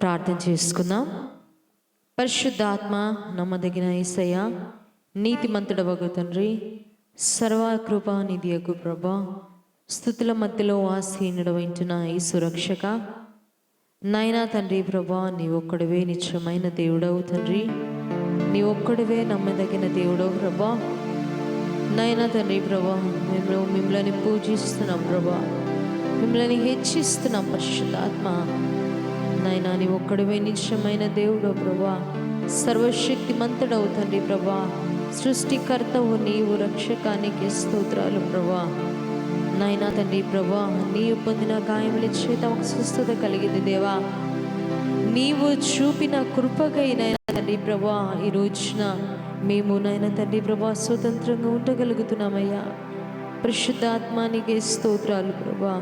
ప్రార్థన చేసుకుందాం. పరిశుద్ధాత్మ నమ్మదగిన యేసయ్య, నీతిమంతుడవగు తండ్రి, సర్వకృపానిధియగు ప్రభా, స్తుతుల మధ్యలో ఆసీనుడవైంటున్న యేసు రక్షక, నాయనా తండ్రి ప్రభా, నీ ఒక్కడివే నిత్యమైన దేవుడవు తండ్రి, నీ ఒక్కడివే నమ్మదగిన దేవుడవు ప్రభా. నాయనా తండ్రి ప్రభా, మేము మిమ్మల్ని పూజిస్తున్నాం ప్రభా, మిమ్మల్ని హెచ్చిస్తున్నాం పరిశుద్ధాత్మ. నాయనా నీ ఒక్కడివే నిత్యమైన దేవుడవు ప్రభా, సర్వశక్తిమంతుడవు తండ్రి ప్రభా, సృష్టికర్తవు నీవు, రక్షకానికి స్తోత్రాలు ప్రభా. నాయనా తండ్రి ప్రభా, నీవు పొందిన గాయముల చేత ఒక స్వస్థత కలిగింది దేవా. నీవు చూపిన కృపకై నైనా తండ్రి ప్రభా, ఈ రోజున మేము నైనా తండ్రి ప్రభా స్వతంత్రంగా ఉండగలుగుతున్నామయ్యా. పరిశుద్ధాత్మానికే స్తోత్రాలు ప్రభా,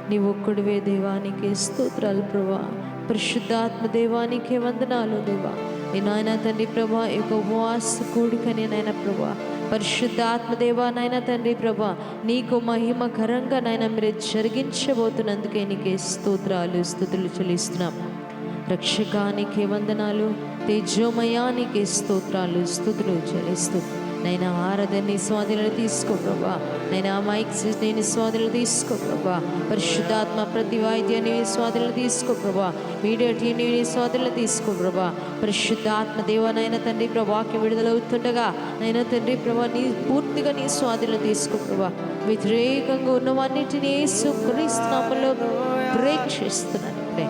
నీ ఒక్కడివే దేవానికే స్తోత్రాలు ప్రభా. పరిశుద్ధాత్మ దేవానికే వందనాలు దేవా. ఈ నాయన తండ్రి ప్రభా, ఈ యొక్క ఉపవాస కూడికని నాయన ప్రభా, పరిశుద్ధాత్మ దేవా నాయన తండ్రి ప్రభా, నీకు మహిమకరంగా నాయన మీరు జరిగించబోతున్నందుకే నీకే స్తోత్రాలు స్తుతులు చెల్లిస్తున్నాం. రక్షకానికి వందనాలు, తేజోమయానికి స్తోత్రాలు స్తుతులు చెల్లిస్తూ నైనా ఆరాధనని స్వాధీనలు తీసుకో ప్రభా. నైనా మైక్స్ నేను స్వాధీనలు తీసుకో ప్రభా. పరిశుద్ధాత్మ ప్రతి వాయిద్యాన్ని స్వాధీనలు తీసుకో ప్రభా. మీడియా టీని స్వాధీనలు తీసుకో ప్రభా. పరిశుద్ధాత్మ దేవనైనా తండ్రి ప్రభాకి విడుదలవుతుండగా నైనా తండ్రి ప్రభా నీ పూర్తిగా నీ స్వాధీనలు తీసుకో ప్రభా. వ్యతిరేకంగా ఉన్నవన్నిటినీ యేసుక్రీస్తు నామములో బ్రేక్ చేస్తున్నాను ఇప్పుడే.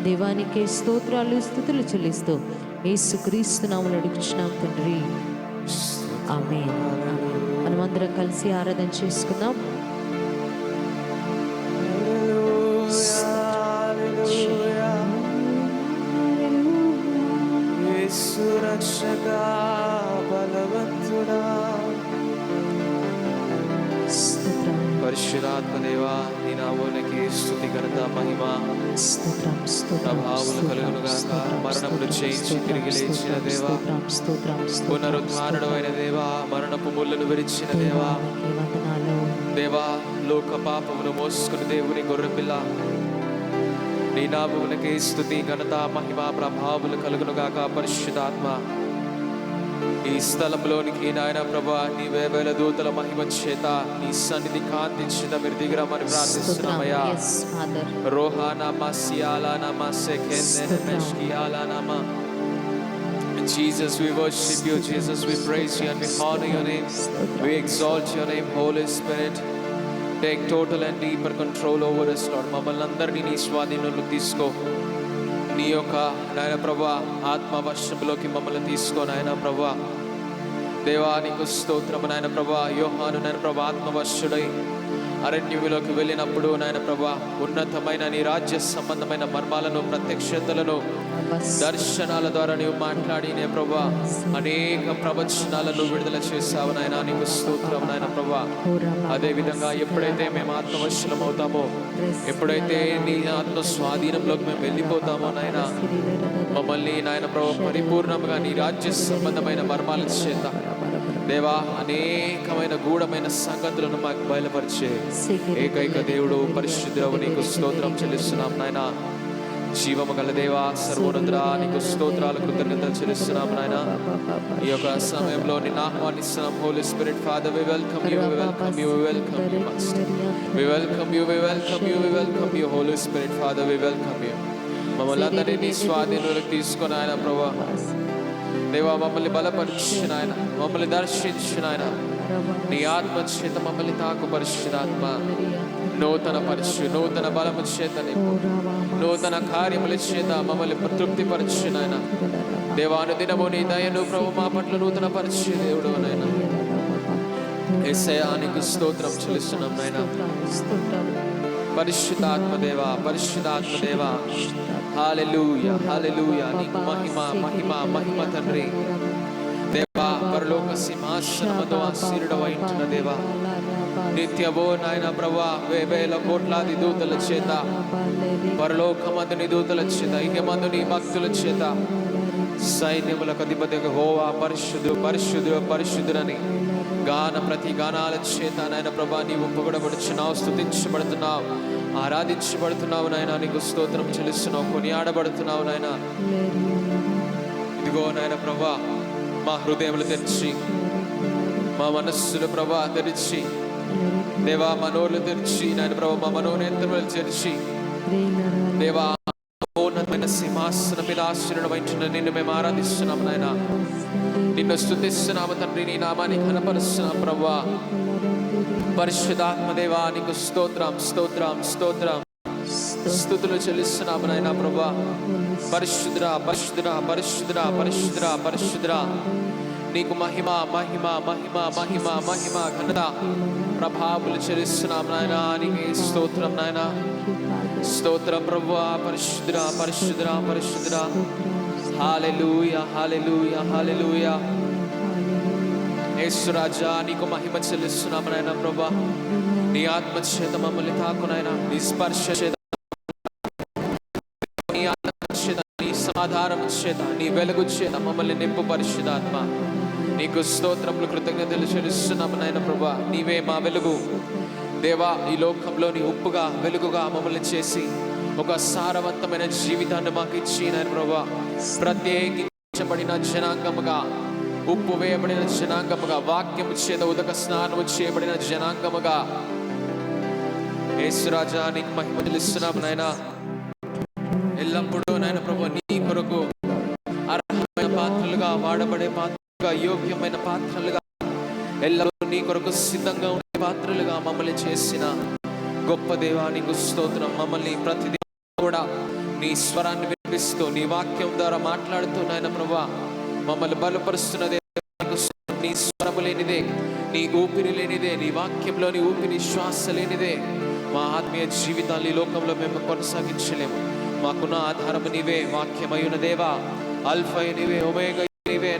దేవానికే స్తోత్రాలు స్తుతులు చెల్లిస్తూ యేసుక్రీస్తు నామములో అడుగుచున్నాం తండ్రి, ఆమేన్. మనమందరం కలిసి ఆరాధన చేసుకుందాం. యేసు రక్షక బలవంతుడా, పరిశుద్ధాత్మ దేవా, నీ నామమునకే స్తుతి ఘనత మహిమ ప్రభావములు కలుగును గాక. మరణమును జయించి తిరిగి లేచిన దేవా, పునరుద్ధారణమైన దేవా, మరణపు ముళ్ళను విరిచిన దేవా, దేవా లోక పాపమును మోసుకుని దేవుని గొర్రెపిల్ల, నీ నామమునకే స్తుతి ఘనత మహిమ ప్రభావములు కలుగును గాక. పరిశుద్ధాత్మ ఈ స్థలంలోనికి నాయన ప్రభా, నీ వేవేల దూతల మహిమ చేత నీ సన్నిధి కాంతి చేత మీరు దిగిరమని ప్రార్థిస్తున్నామయ్యా. రోహానామా సియాలానామా సెకెన్నేనెష్కియాలానామా. Jesus, we worship you. Jesus, we praise you and we honor your name. We exalt your name, Holy Spirit. Take total and deeper control over us, Lord. మమ్మల్ని అందరినీ నీ స్వాధీనంలో తీసుకో. నీ యొక్క నాయన ప్రభా ఆత్మ వశంలోకి మమ్మల్ని తీసుకో నాయన ప్రభా. దేవా నీకు స్తోత్రము నాయన ప్రభా. యోహాను నాయన ప్రభా ఆత్మవశుడై అరణ్యములోకి వెళ్ళినప్పుడు నాయన ప్రభా ఉన్నతమైన నీ రాజ్య సంబంధమైన మర్మాలను, ప్రత్యక్షతలను, దర్శనాల ద్వారా నీవు మాట్లాడి నే ప్రభా అనేక ప్రవచనాలను విడుదల చేశావు నాయన. నీకు స్తోత్రం నాయన ప్రభా. అదే విధంగా ఎప్పుడైతే మేము ఆత్మవశులం అవుతామో, ఎప్పుడైతే నీ ఆత్మ స్వాధీనంలోకి మేము వెళ్ళిపోతామో నాయన, మమ్మల్ని నాయన ప్రభా పరిపూర్ణంగా నీ రాజ్య సంబంధమైన మర్మాల చేత దేవా అనేకమైన గూఢమైన సంగతులను మాకు బయలుపరిచే ఏకైక దేవుడు పరిశుద్ధుడవు నీకు స్తోత్రం చెల్లిస్తున్నాం నాయన. జీవము గల దేవా, సర్వోన్నతుడా నీకు స్తోత్రాలు కృతజ్ఞతలు చెల్లిస్తున్నాం నాయన. ఈ యొక్క సమయంలో నిన్ను ఆహ్వానిస్తున్నాం. Holy Spirit Father, we welcome you, we welcome you, we welcome you, we welcome you, we welcome you, we welcome you. Holy Spirit Father, we welcome you. మమ్మల్ని అందరినీ నీ స్వాధీనంలోకి తీసుకొని ఆయన ప్రభా దేవా మమ్మల్ని బలపరిచిన ఆయన, మమ్మల్ని దర్శించిన ఆయన, నీ ఆత్మ చేత మమ్మల్ని తాకు పరిశుద్ధాత్మ. నూతన నూతన బలము చేత నూతన కార్యముల చేత మమ్మల్ని తృప్తిపరిచిన ఆయన దేవాను దినము నీ దయను ప్రభు మా పట్ల నూతన పరిచయ దేవుడు నాయన. యేసయ్యా నీకు స్తోత్రం చెల్లిస్తున్నాం నాయన. పరిశుద్ధాత్మ దేవా, పరిశుద్ధాత్మ దేవా, హల్లెలూయా హల్లెలూయా. నీకు మహిమ మహిమ మహిమ తండ్రి. దేవా పరలోక సింహాసనముతో ఆసీనుడవైంటున్న దేవా, నిత్యమో నాయన ప్రభా వేవేల కోట్లాది దూతల చేత, పరలోకమందు నీ దూతల చేత, ఇహమందు నీ భక్తుల చేత, సైన్యములకు అధిపతి యెహోవా పరిశుద్ధుడు పరిశుద్ధుడు పరిశుద్ధుడని గాన ప్రతి గానాల చేత నాయన ప్రభా నీవు పొగడబడుచున్నావు, స్తుతించబడుతున్నావు. ఆరాధించబడుతున్నావు నాయన, నీకు స్తోత్రం చెల్లిస్తున్నావు, కొనియాడబడుతున్నావు నాయన. ఇదిగో నాయన ప్రభా, మా హృదయములు తెరిచి, మా మనస్సులు ప్రభా తెరిచి, దేవా మనోళ్ళు తెరిచి నాయన ప్రభా, మా మనోనేత్రములు తెరిచి, దేవా ఉన్నతమైన సింహాసనం మీద ఆశీర్వదించిన నిన్ను మేము ఆరాధిస్తున్నాము నాయన, నిన్ను స్తుతిస్తున్నాము తండ్రి, నీ నామాన్ని ఘనపరుస్తున్నాం ప్రభా. పరిశుద్ధాత్మ దేవా నీకు స్తోత్రం స్తోత్రం స్తోత్రం స్తుతులు చెల్లిస్తున్నాము నాయన ప్రభా. పరిశుద్ధుడా పరిశుద్ధుడా పరిశుద్ధుడా పరిశుద్ధుడా పరిశుద్ధుడా, నీకు మహిమ మహిమ మహిమ మహిమ మహిమ ఘనత ప్రభావులు చెల్లిస్తున్నాం నాయన. నీకు స్తోత్రం నాయన, స్తోత్రం ప్రభువా. పరిశుద్ధుడా పరిశుద్ధుడా పరిశుద్ధుడా. హల్లెలూయా హల్లెలూయా హల్లెలూయా. యేసు రాజా నీకు మహిమ చెల్లిస్తున్నాం నాయన ప్రభా. నీ ఆత్మ చేత మమ్మల్ని తాకు నాయన, నీ స్పర్శ చేత, నీ ఆత్మ చేత, నీ సమాధానం చేత, నీ వెలుగు చేత మమ్మల్ని నింపు పరిశుద్ధాత్మ. నీకు స్తోత్రములు కృతజ్ఞతలు చెల్లిస్తున్నాము నాయన ప్రభా. నీవే మా వెలుగు దేవా. ఈ లోకంలోని ఉప్పుగా వెలుగుగా మమ్మల్ని చేసి ఒక సారవంతమైన జీవితాన్ని మాకు ఇచ్చి నాయన ప్రభా, ప్రత్యేకించబడిన జనాంగముగా, ఉప్పు వేయబడిన జనాంగముగా, వాక్యము చేత ఉదక స్నానము చేయబడిన జనాంగముగా, యేసు రాజా నీకు మహిమ చెల్లిస్తున్నాము నాయన. ఎల్లప్పుడూ నాయన ప్రభు నీ కొరకు అర్హమైన పాత్రలుగా, వాడబడే పాత్రలుగా, యోగ్యమైన పాత్రలుగా, ఎల్లప్పుడూ నీ కొరకు సిద్ధంగా ఉండే పాత్రలుగా మమ్మల్ని చేసిన గొప్ప దేవా నీకు స్తోత్రం. మమ్మల్ని ప్రతిదీ కూడా నీ స్వరాన్ని వినిపిస్తూ, నీ వాక్యం ద్వారా మాట్లాడుతూ నాయన ప్రభా మమ్మల్ని బలపరుస్తున్నదే. నీ స్వరము లేనిదే, నీ ఊపిరి లేనిదే, నీ వాక్యంలోని ఊపిరి శ్వాస లేనిదే మా ఆత్మీయ జీవితాన్ని ఈ లోకంలో మేము కొనసాగించలేము. మాకున్న ఆధారము నీవే, వాక్యమయున దేవా. అల్ఫా నీవే, ఒమేగా నీవే,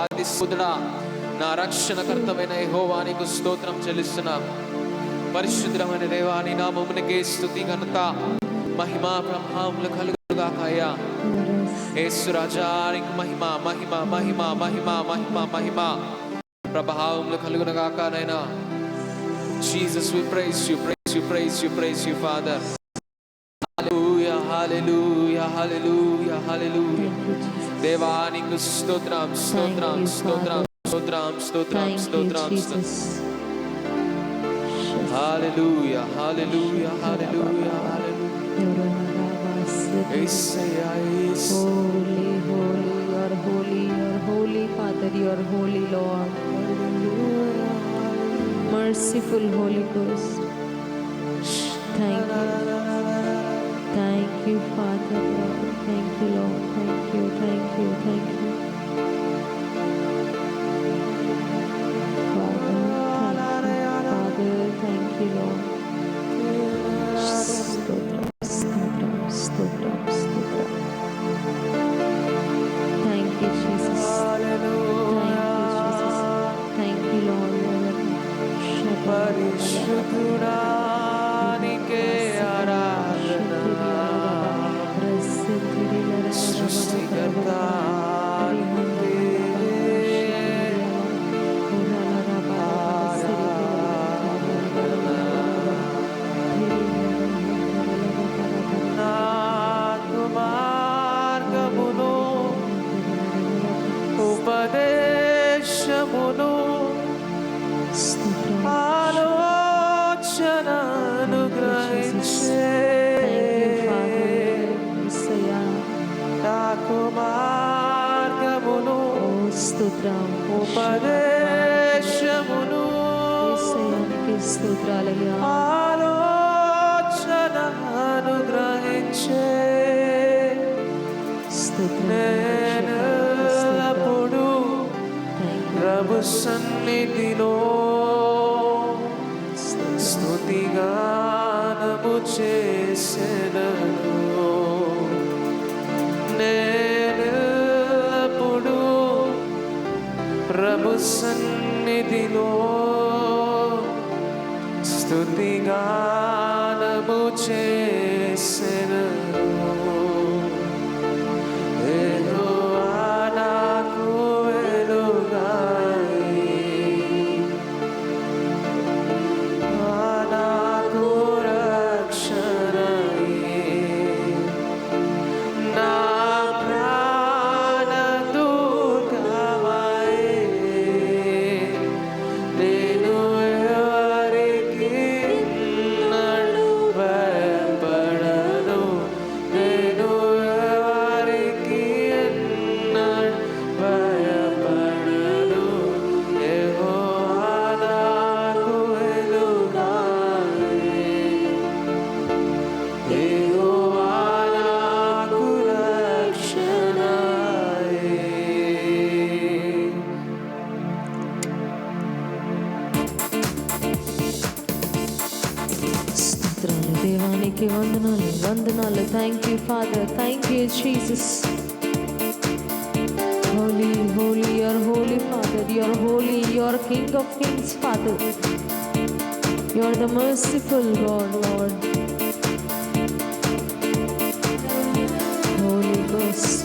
ఆది సుధుడా, నా రక్షణకర్తమైన యెహోవా నీకు స్తోత్రం చెల్లిస్తున్నా. పరిశుద్ధమైన దేవా నీ నామమునకే స్తుతి ఘనత మహిమ ప్రభావములు కలుగుగాకయ్యా. యేసు రాజా నీకు మహిమ మహిమ మహిమ మహిమ మహిమ మహిమ ప్రభావములు కలుగునగాక నాయనా. Jesus, we praise you, praise you, praise you, praise you, Father. Hallelujah, hallelujah, hallelujah, hallelujah. దేవా నీకు స్తోత్రం స్తోత్రం స్తోత్రం స్తోత్రం స్తోత్రం స్తోత్రం స్తోత్రం. Hallelujah, hallelujah, hallelujah, hallelujah. Holy, holy, you're holy, you're holy, Father, you're holy, Lord. Merciful Holy Ghost. Thank you, Father, Lord. Thank you, Lord. Thank you, thank you, thank you. Father, thank you, Lord. Stotram, stotram, stotram, stotram. Thank you, Jesus. Thank you, Jesus. Thank you, Lord. పరిశుద్ధుడా నీకే ఆరాధన, సృష్టికర్త నీకే నాకు మార్గమును ఉపదేశమును ఆలోచనను గ్రహించే నాకు మార్గమును ఉపదేశమును ఆలోచనను గ్రహించే నేనెల్లప్పుడు ప్రభు సన్నిధిలో స్తుతిగానము చేసెదను. నేనెల్లప్పుడు ప్రభు సన్నిధిలో స్తుతిగానము చేసెదను. యెహోవా నాకు వెలుగాయి, నాకు రక్షణ వందనాలు వందనాలు. Thank you father, thank you Jesus. Holy, holy, you're holy Father, you're holy, you're King of Kings Father. You're the merciful God, Lord. Holy Ghost.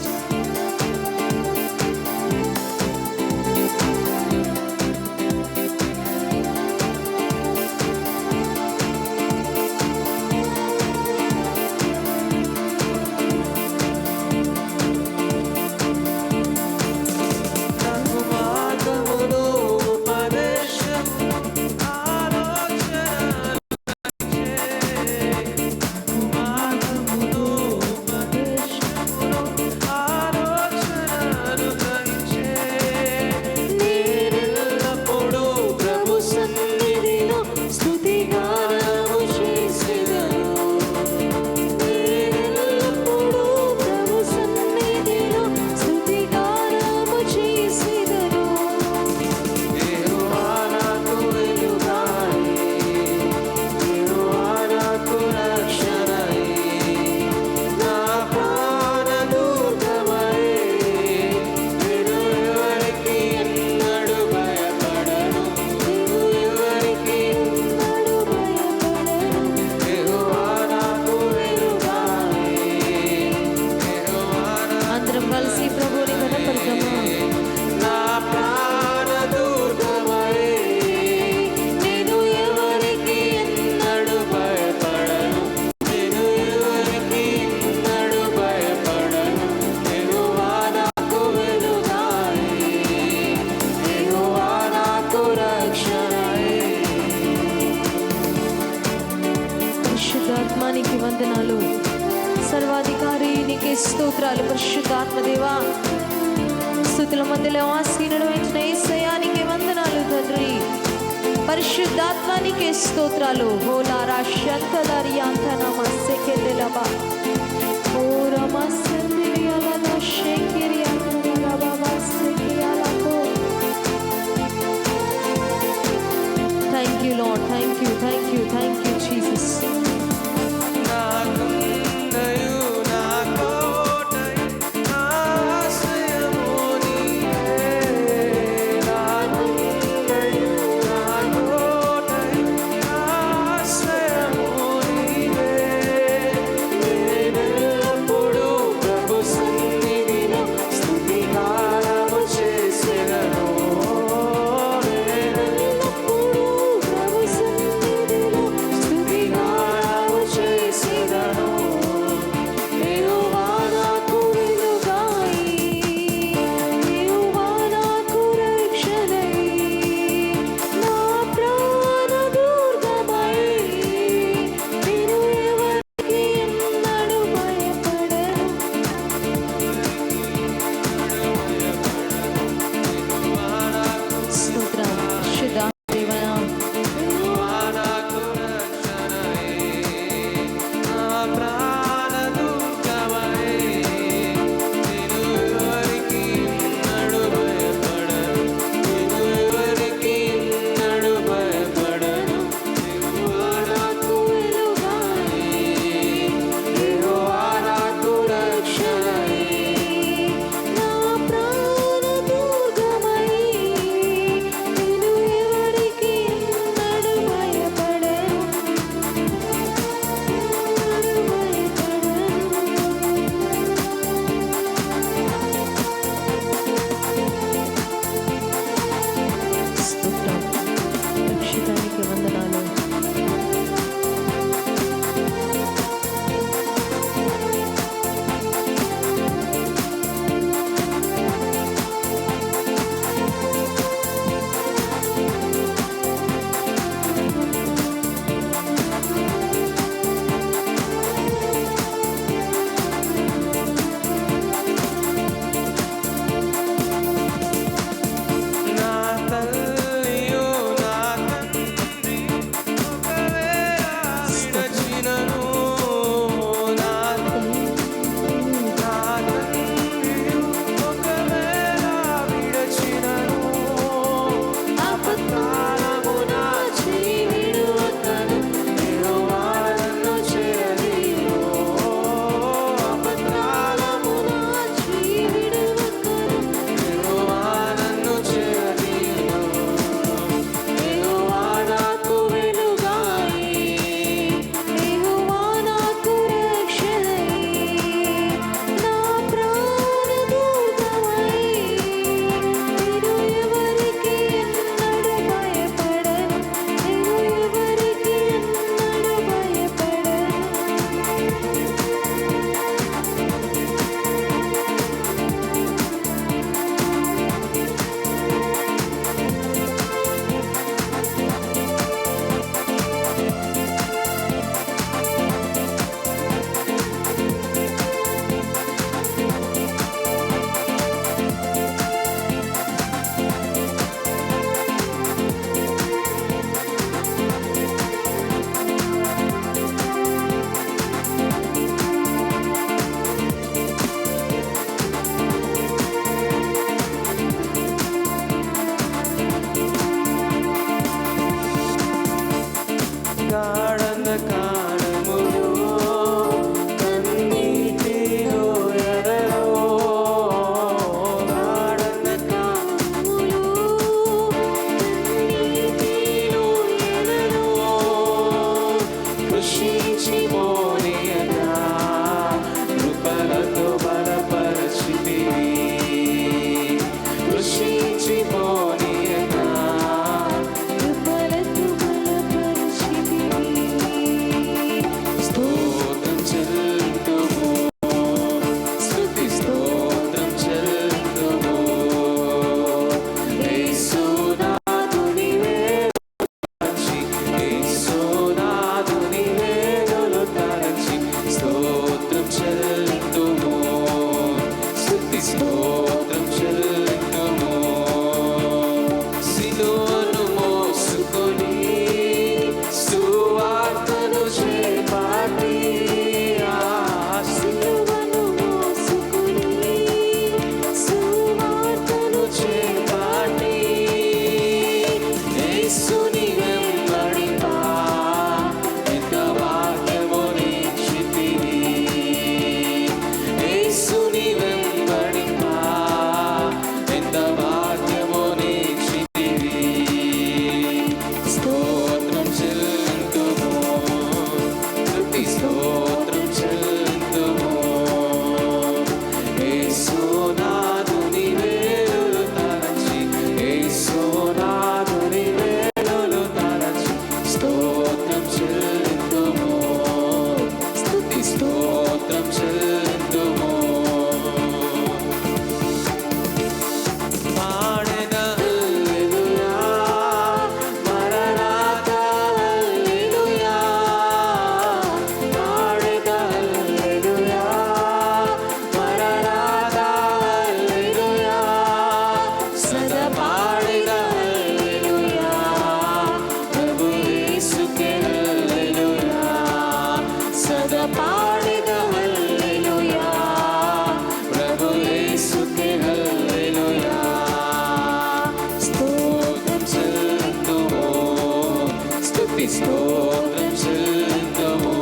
పరిశుద్ధాత్మానికి వందనాలు. సర్వాధికారి నీకే స్తోత్రాలు. పరిశుద్ధాత్మ దేవా, స్తుతుల మధ్యలో ఆసీనుడైన యేసయ్యా నీకే వందనాలు తండ్రి. పరిశుద్ధాత్మానికే స్తోత్రాలు. హోలారా శంతలరియాంతనమ సెకెదెలబా ఓరమ సందిరియాలన షేకిరియాంతనబా సెకియాలకో. Thank you Lord, thank you, thank you, thank you Jesus. సదా పాడేదా హల్లెలూయా, ప్రభు యేసుకే హల్లెలూయా. స్తోత్రం చెల్లింతుము, స్తుతి స్తోత్రం చెల్లింతుము.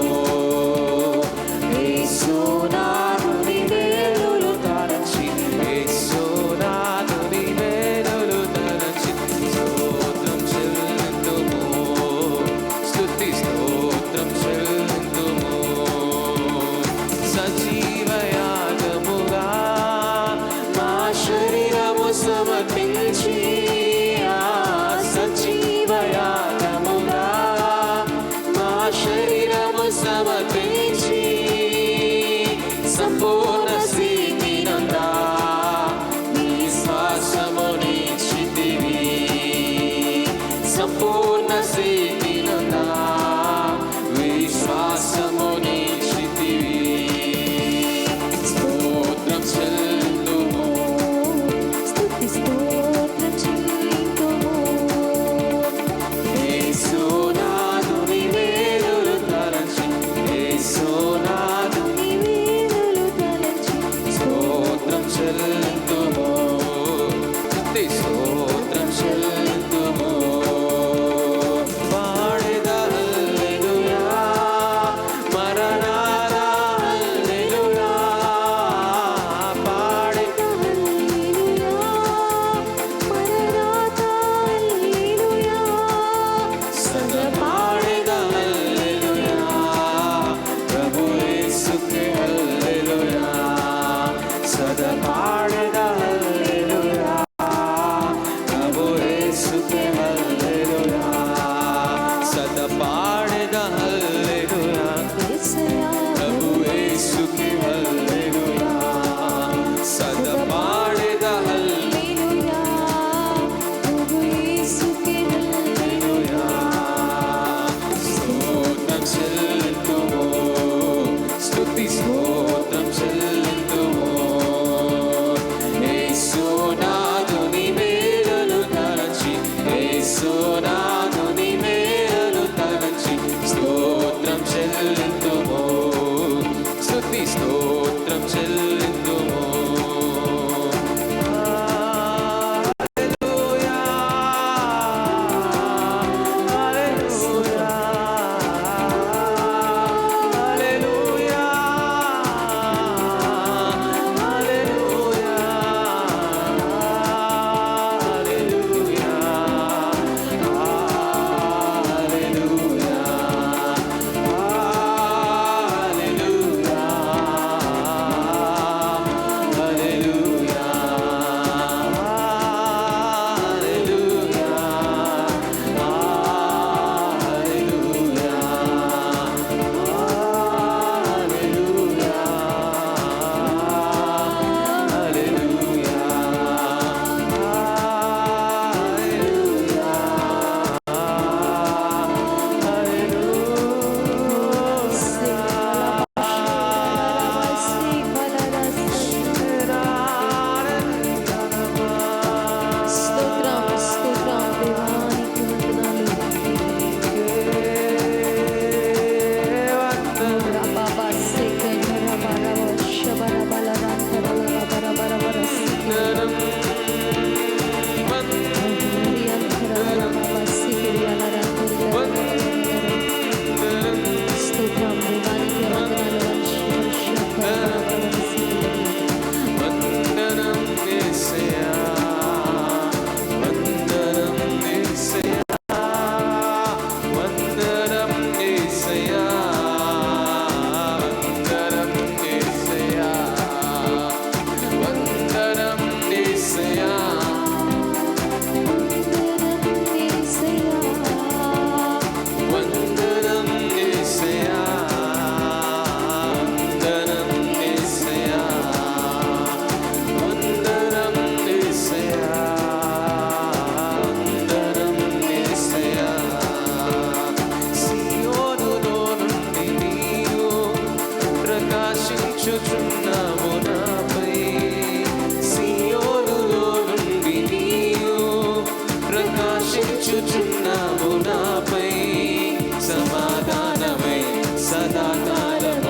యేసునాథుని మేలులు తలచి, యేసునాథుని మేలులు తలచి స్తోత్రం చెల్లింతుము, స్తుతి స్తోత్రం చెల్లింతుము. సజీవయాగముగా మా శరీరము సమర్పించి, సజీవయాగముగా మా శరీరము సమర్పించి, సంపూర్ణ స్థితినందా విశ్వాసము నిశ్చితివి, సంపూర్ణ స్థితినందా విశ్వాసము నిశ్చితివి. స్తోత్రం చెల్లింతుము, స్తుతి స్తోత్రం చెల్లింతుము. యేసునాథుని మేలులు తలచి, యేసునాథుని మేలులు తలచి స్తోత్రం చెల్లింతుము, స్తుతి స్తోత్రం చెల్లింతుము. పాడేదా హల్లెలూయా, మరణాథా హల్లెలూయా, పాడేదా హల్లెలూయా, మరణాథా హల్లెలూయా. సదా పాడేదా హల్లెలూయా, ప్రభు యేసుకే హల్లెలూయా. సదా పాడేదా హల్లెలూయా, ప్రభు యేసుకే హల్లెలూయా. సదా పాడేదా హల్లెలూయా, ప్రభు యేసుకే హల్లెలూయా. సదా పాడేదా హల్లెలూయా, ప్రభు యేసుకే హల్లెలూయా. స్తోత్రం చెల్లింతుము, స్తుతి స్తోత్రం చెల్లింతుము. యేసునాథుని మేలులు తలచి, యేసునాథుని మేలులు తలచి స్తోత్రం చెల్లింతుము, స్తుతి స్తోత్రం చెల్లింతుము. హల్లెలూయా, హల్లెలూయా, హల్లెలూయా, హల్లెలూయా, హల్లెలూయా, హల్లెలూయా, హల్లెలూయా, హల్లెలూయా, హల్లెలూయా, స్తోత్రం స్తోత్రం దేవానికి వందనాలు. రబాబా సెకండ్ రబారవ శబరబల రంతరల రబరబరబర సిద్ధరం ప్రియంకరల బాబా సికిరియల రంతరల. స్తోత్రం దేవానికి వందనాలు. వందనం యేసయ్యా, వందనం యేసయ్యా, వందనం యేసయ్యా, వందనం యేసయ్యా, వందనం యేసయ్యా. వందనం యేసయ్యా, వందనం యేసయ్యా, వందనం యేసయ్యా, వందనం యేసయ్యా. సియోనులో నుండి నీవు ప్రకాశించుచున్నావు నాపై, సియోనులో నుండి నీవు ప్రకాశించుచున్నావు నాపై. సమాధానమై సదాకాలం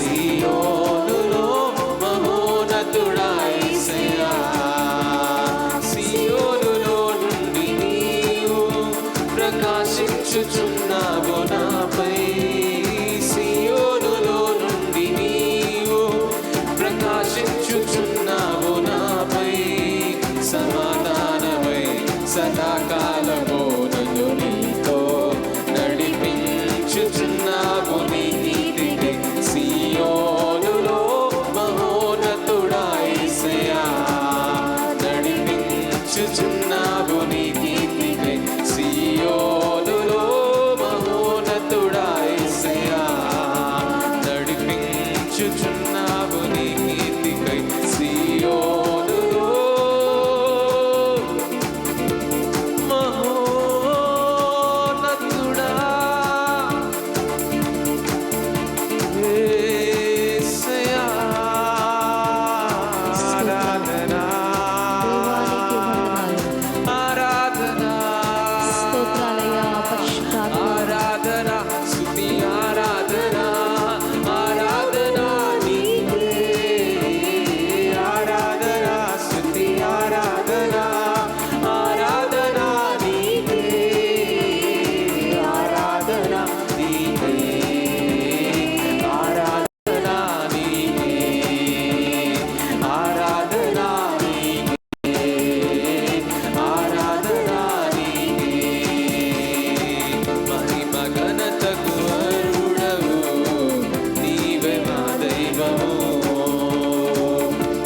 సియోనులో మహోన్నతుడా యేసయ్యా సియోనులో నుండి నీవు ప్రకాశించుచున్నావు నాపై సియోనులో నుండి నీవు ప్రకాశించుచున్నావు నాపై సమాధానమై సదాకాలము నన్ను నీతో నడిపించుచున్నావు నీ నీతికి సియోనులో మహోన్నతుడా యేసయ్యా నడిపించుచున్నావు నీ నీతికి సియోనులో మహోన్నతుడా యేసయ్యా నడిపించుచున్నావు నీ నీతికై సియోనులో మహోన్నతుడా యేసయ్యా ఆరాధన దేవానికి వందనాలు. ఆరాధన స్తోత్రాలయ్యా పరిశుద్ధాత్మ. ఆరాధన స్తుతి ఆరాధన ఆరాధన నీకే ఆరాధన స్తుతి ఆరాధన ఆరాధన నీకే ఆరాధన నీకే ఆరాధన నీకే ఆరాధన నీకే ఆరాధన నీకే మహిమ ఘనతకు అర్హుడవు నీవే మా దైవము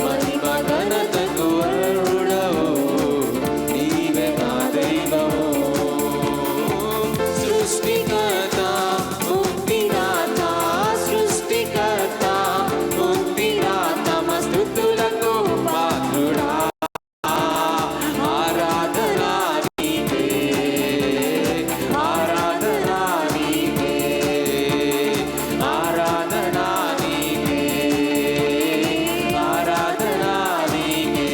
మహిమ ఘనతకు అర్హుడవు నీవే మా దైవము సృష్టికర్త ముక్తిదాత సృష్టికర్త ముక్తిదాత స్తుతులకు పాత్రుడా ఆరాధన నీకే ఆరాధన నీకే ఆరాధన నీకే ఆరాధన నీకే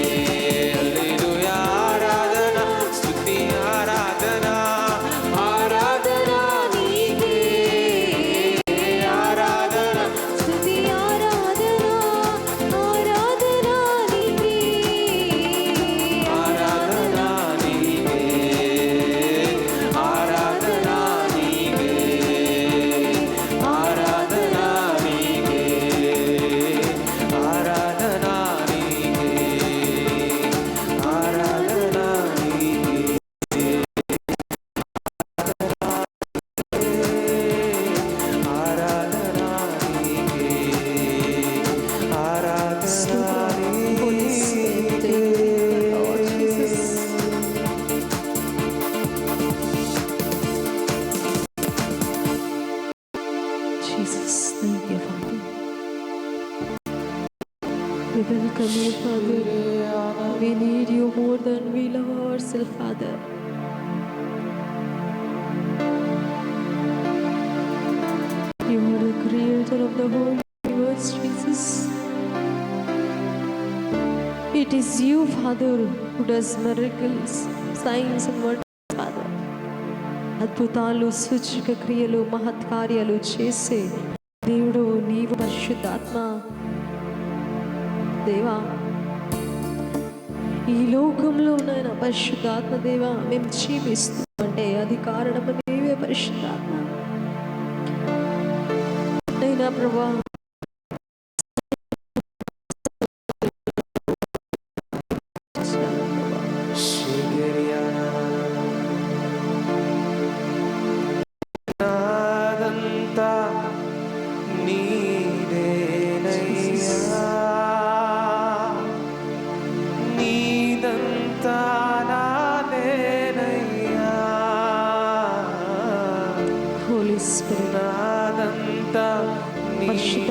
హల్లెలూయా ఆరాధన స్తుతి ఆరాధన ఆరాధన నీకే ఆరాధన స్తుతి ఆరాధన ఆరాధన నీకే ఆరాధన నీకే ఆరాధన నీకే ఆరాధన నీకే ఆరాధన నీకే ఆరాధన నీకే ఆరాధన నీకే ఆరాధన Holy Spirit, thank you, Lord Jesus. Jesus, thank you, Father. We welcome you, Father. We need you more than we love ourselves, Father. You are the creator of the whole universe, Jesus. It is you, Father, who does miracles, signs and wonders, Father. అద్భుతాలు సూచక క్రియలు మహత్కార్యాలు చేసే దేవుడు నీవు పరిశుద్ధాత్మ దేవా ఈ లోకంలో నాయన పరిశుద్ధాత్మ దేవా మేము జీవిస్తున్నామంటే అది కారణము నీవే పరిశుద్ధాత్మ నైనా ప్రభా నాదంతా నీదేనయ్యా నీదంతా నాదేనయ్యా హోలీ స్పిరిట్ నాదంతా నీదేనయ్యా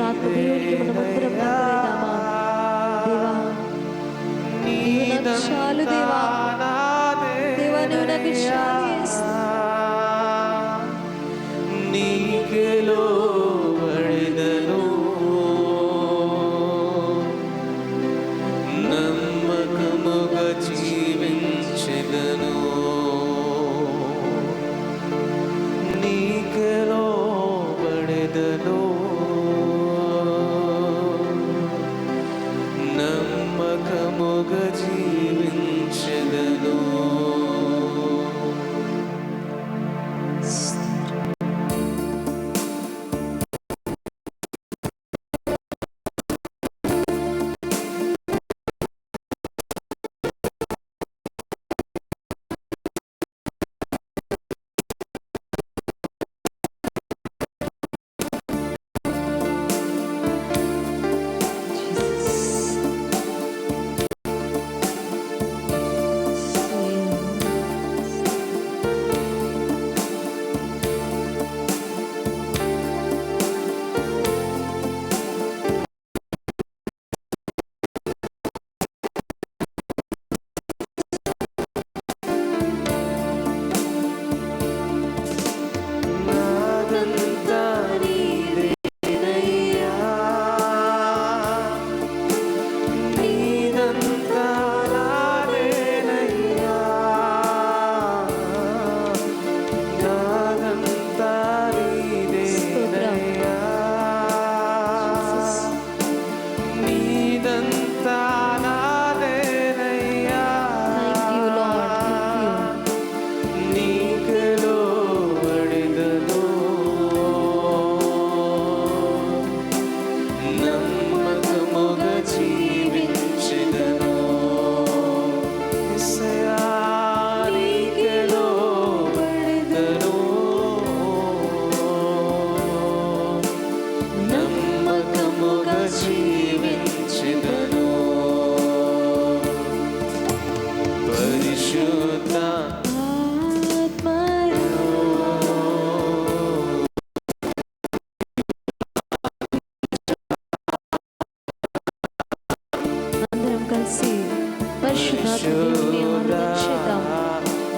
దేవుని ఆరాధించేద్దాం.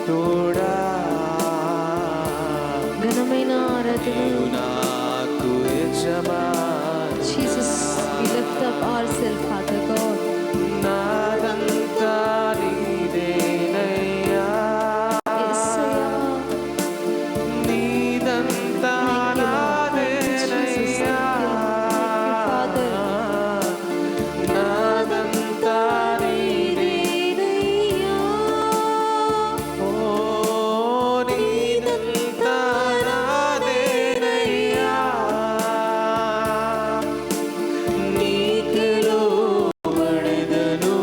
తోడా ఘనమైన ఆరాధన. నాకు యజమాని Jesus, we lift up ourselves, Father God. నాదంతా నీదేనయ్యా Yesayya, నీదంతా నాదేనయ్యా Father. నాదంతా నీదేనయ్యా ఓ నీదంతా నాదేనయ్యా నీకు లోబడెదను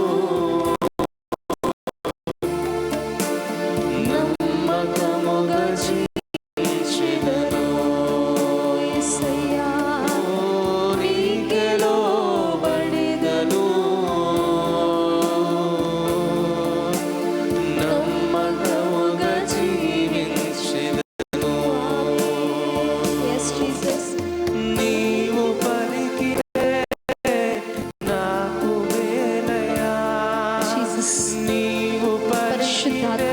నమ్మకముగా జీవించెదను యేసయ్యా, నీకు లోబడెదను నమ్మకముగా జీవించెదను yes Jesus, నీవు పలికితే నాకు వేలయా Jesus. నీవు పలికితే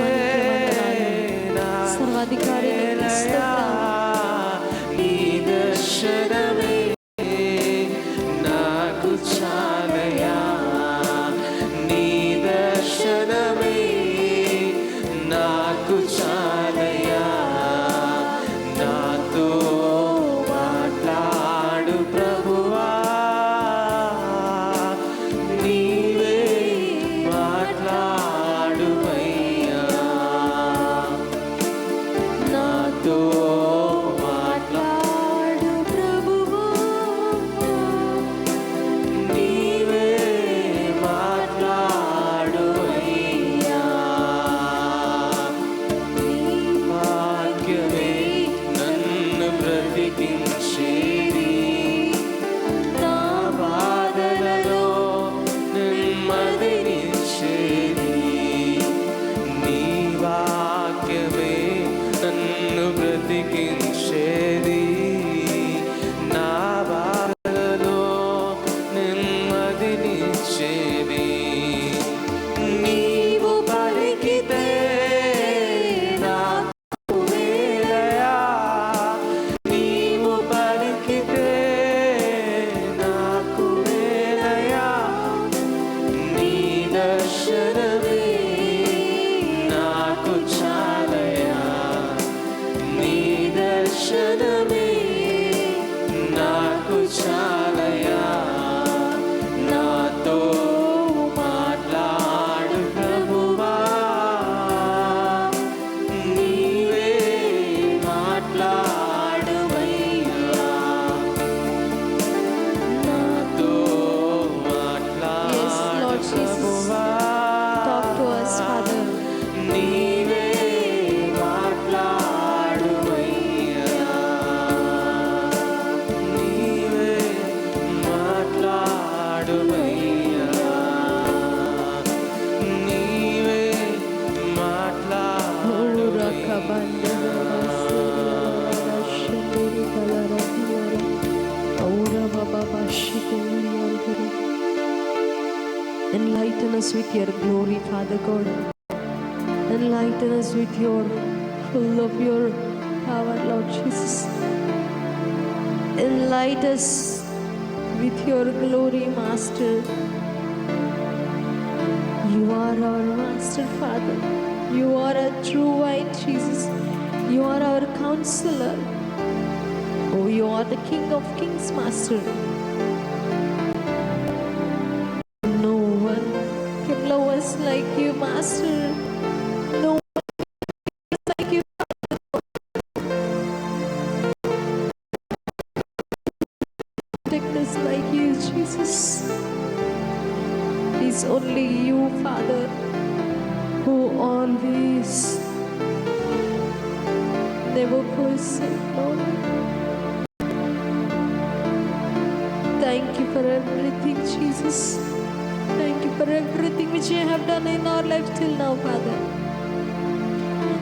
సర్వాధికారి నీకు స్తోత్రం. నీ దర్శనమే నాకు చాలయా నీ దర్శనమే నాకు చాలయా నాతో మాట్లాడు ప్రభువా నీవే మాట్లాడుమయ్యా నాతో మాట్లాడు ప్రభువా నీవే మాట్లాడుమయ్యా నీ వాక్యమే నన్ను బ్రతికించేది నా బాధలలో నెమ్మదినిచ్చేది నీ వాక్యమే నన్ను బ్రతికించేది నా బాధలలో నెమ్మదినిచ్చేది నీవు పలికితే నాకు వేలయా నీవు పలికితే నాకు వేలయా నీ దర్శనమే నాకు చాలయా నీ దర్శనమే నాకు చాలయా నాతో మాట్లాడు ప్రభువా నీవే మాట్లాడుమయ్యా నాతో Yes, Lord మాట్లాడు Jesus. ప్రభువా Talk to us, Father. నీవే మాట్లాడుమయ్యా నీవే మాట్లాడుమయ్యా నీవే మాట్లాడుమయ్యా Enlighten us with your glory, Father God. Enlighten us with your full of your power, Lord Jesus. Enlighten us with your glory, Master. You are our Master, Father. You are a true white Jesus. You are our counselor. Oh, you are the King of Kings, Master. No one can love us like you, Master. No one can love us like you. Protect us like you, Jesus. It's only you, Father, who always never forsake, Lord. Thank you for everything, Jesus. Thank you for everything which you have done in our life till now, Father.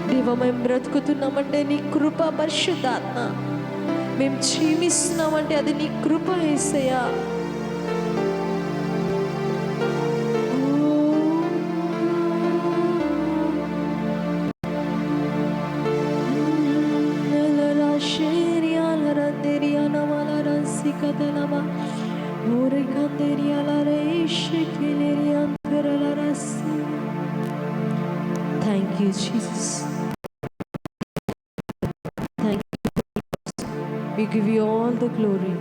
దేవా, మేము బ్రతుకుతున్నామంటే నీ కృప, పరిశుద్ధాత్మ. మేము జీవిస్తున్నామంటే అది నీ కృప, యేసయ్యా. Oh, Thank you, Jesus. Thank you. We give you all the glory.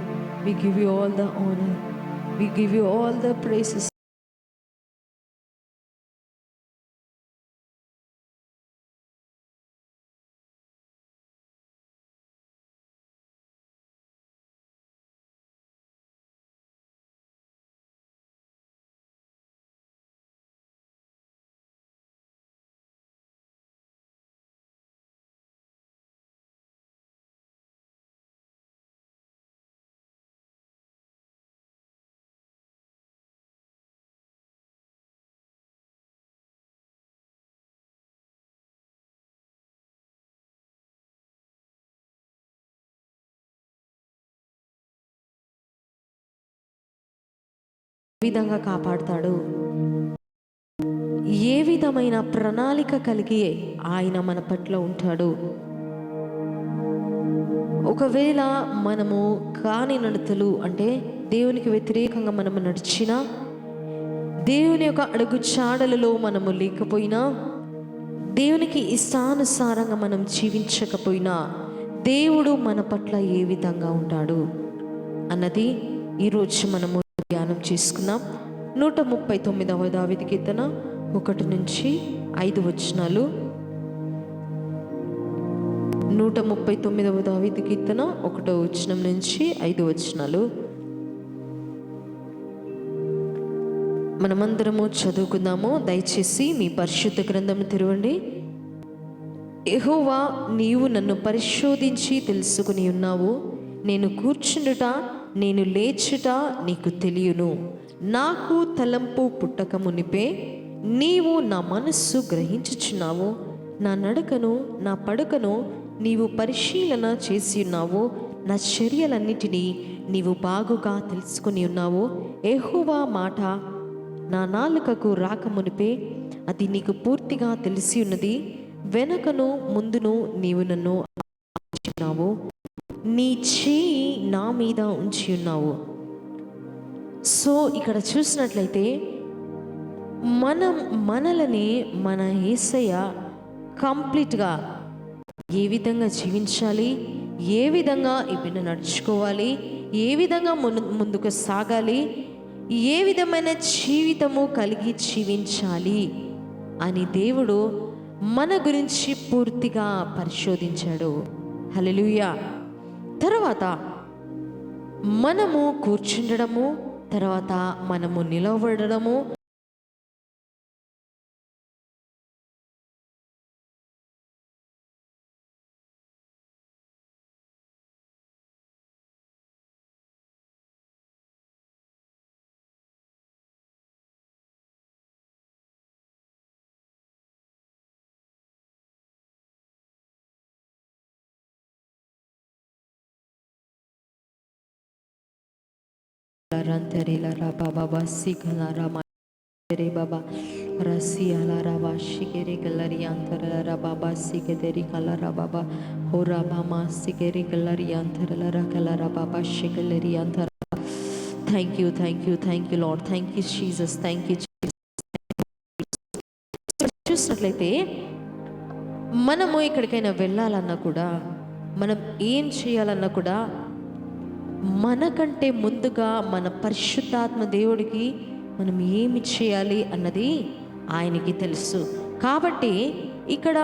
We give you all the honor. We give you all the praises. విధంగా కాపాడుతాడు, ఏ విధమైన ప్రణాళిక కలిగి ఆయన మన పట్ల ఉంటాడు. ఒకవేళ మనము కాని నడతలు అంటే దేవునికి వ్యతిరేకంగా మనము నడిచినా, దేవుని యొక్క అడుగు చాడలలో మనము లేకపోయినా, దేవునికి ఇష్టానుసారంగా మనం జీవించకపోయినా, దేవుడు మన పట్ల ఏ విధంగా ఉంటాడు అన్నది ఈరోజు మనము ధ్యానం చేసుకుందాం. 139వ దావీదు కీర్తన 1 నుంచి 5 వచనాలు. 139వ దావీదు కీర్తన 1వ వచనం నుంచి 5 వచనాలు మనమందరము చదువుకుందాము. దయచేసి మీ పరిశుద్ధ గ్రంథము తెరవండి. యెహోవా, నీవు నన్ను పరిశోధించి తెలుసుకుని ఉన్నావు. నేను కూర్చుండుట, నేను లేచుట నీకు తెలియను. నాకు తలంపు పుట్టక మునిపే నీవు నా మనస్సు గ్రహించుచున్నావు. నా నడకను నా పడకను నీవు పరిశీలన చేసి ఉన్నావు. నా చర్యలన్నిటినీ నీవు బాగుగా తెలుసుకుని ఉన్నావు. యెహోవా మాట నా నాలుకకు రాక మునిపే అది నీకు పూర్తిగా తెలిసి ఉన్నది. వెనకను ముందును నీవు నన్ను ఆలోచించినావు. నీ చేయి నా మీద ఉంచి ఉన్నావు. సో ఇక్కడ చూసినట్లయితే మనలని మన యేసయ్య కంప్లీట్గా ఏ విధంగా జీవించాలి, ఏ విధంగా ఇప్పుడు నడుచుకోవాలి, ఏ విధంగా ముందుకు సాగాలి, ఏ విధమైన జీవితము కలిగి జీవించాలి అని దేవుడు మన గురించి పూర్తిగా పరిశోధించాడు. హల్లెలూయా. తర్వాత మనము కూర్చుండడము, తర్వాత మనము నిలబడము, రంతరిలా బాబా సిగలారా రే బాబా రసియాలారా వాషికెరి గల్లరి అంతరలా బాబా సిగెదరి కలరా బాబా హోరా బామా సిగెరి గల్లరి అంతరలా కలరా బాబా షిగలరి అంతర. Thank you, thank you, thank you Lord, thank you Jesus, thank you. చూసినట్లయితే మనము ఎక్కడికైనా వెళ్ళాలన్నా కూడా, మనం ఏం చేయాలన్నా కూడా, మనకంటే ముందుగా మన పరిశుద్ధాత్మ దేవుడికి మనం ఏమి చేయాలి అన్నది ఆయనకి తెలుసు. కాబట్టి ఇక్కడ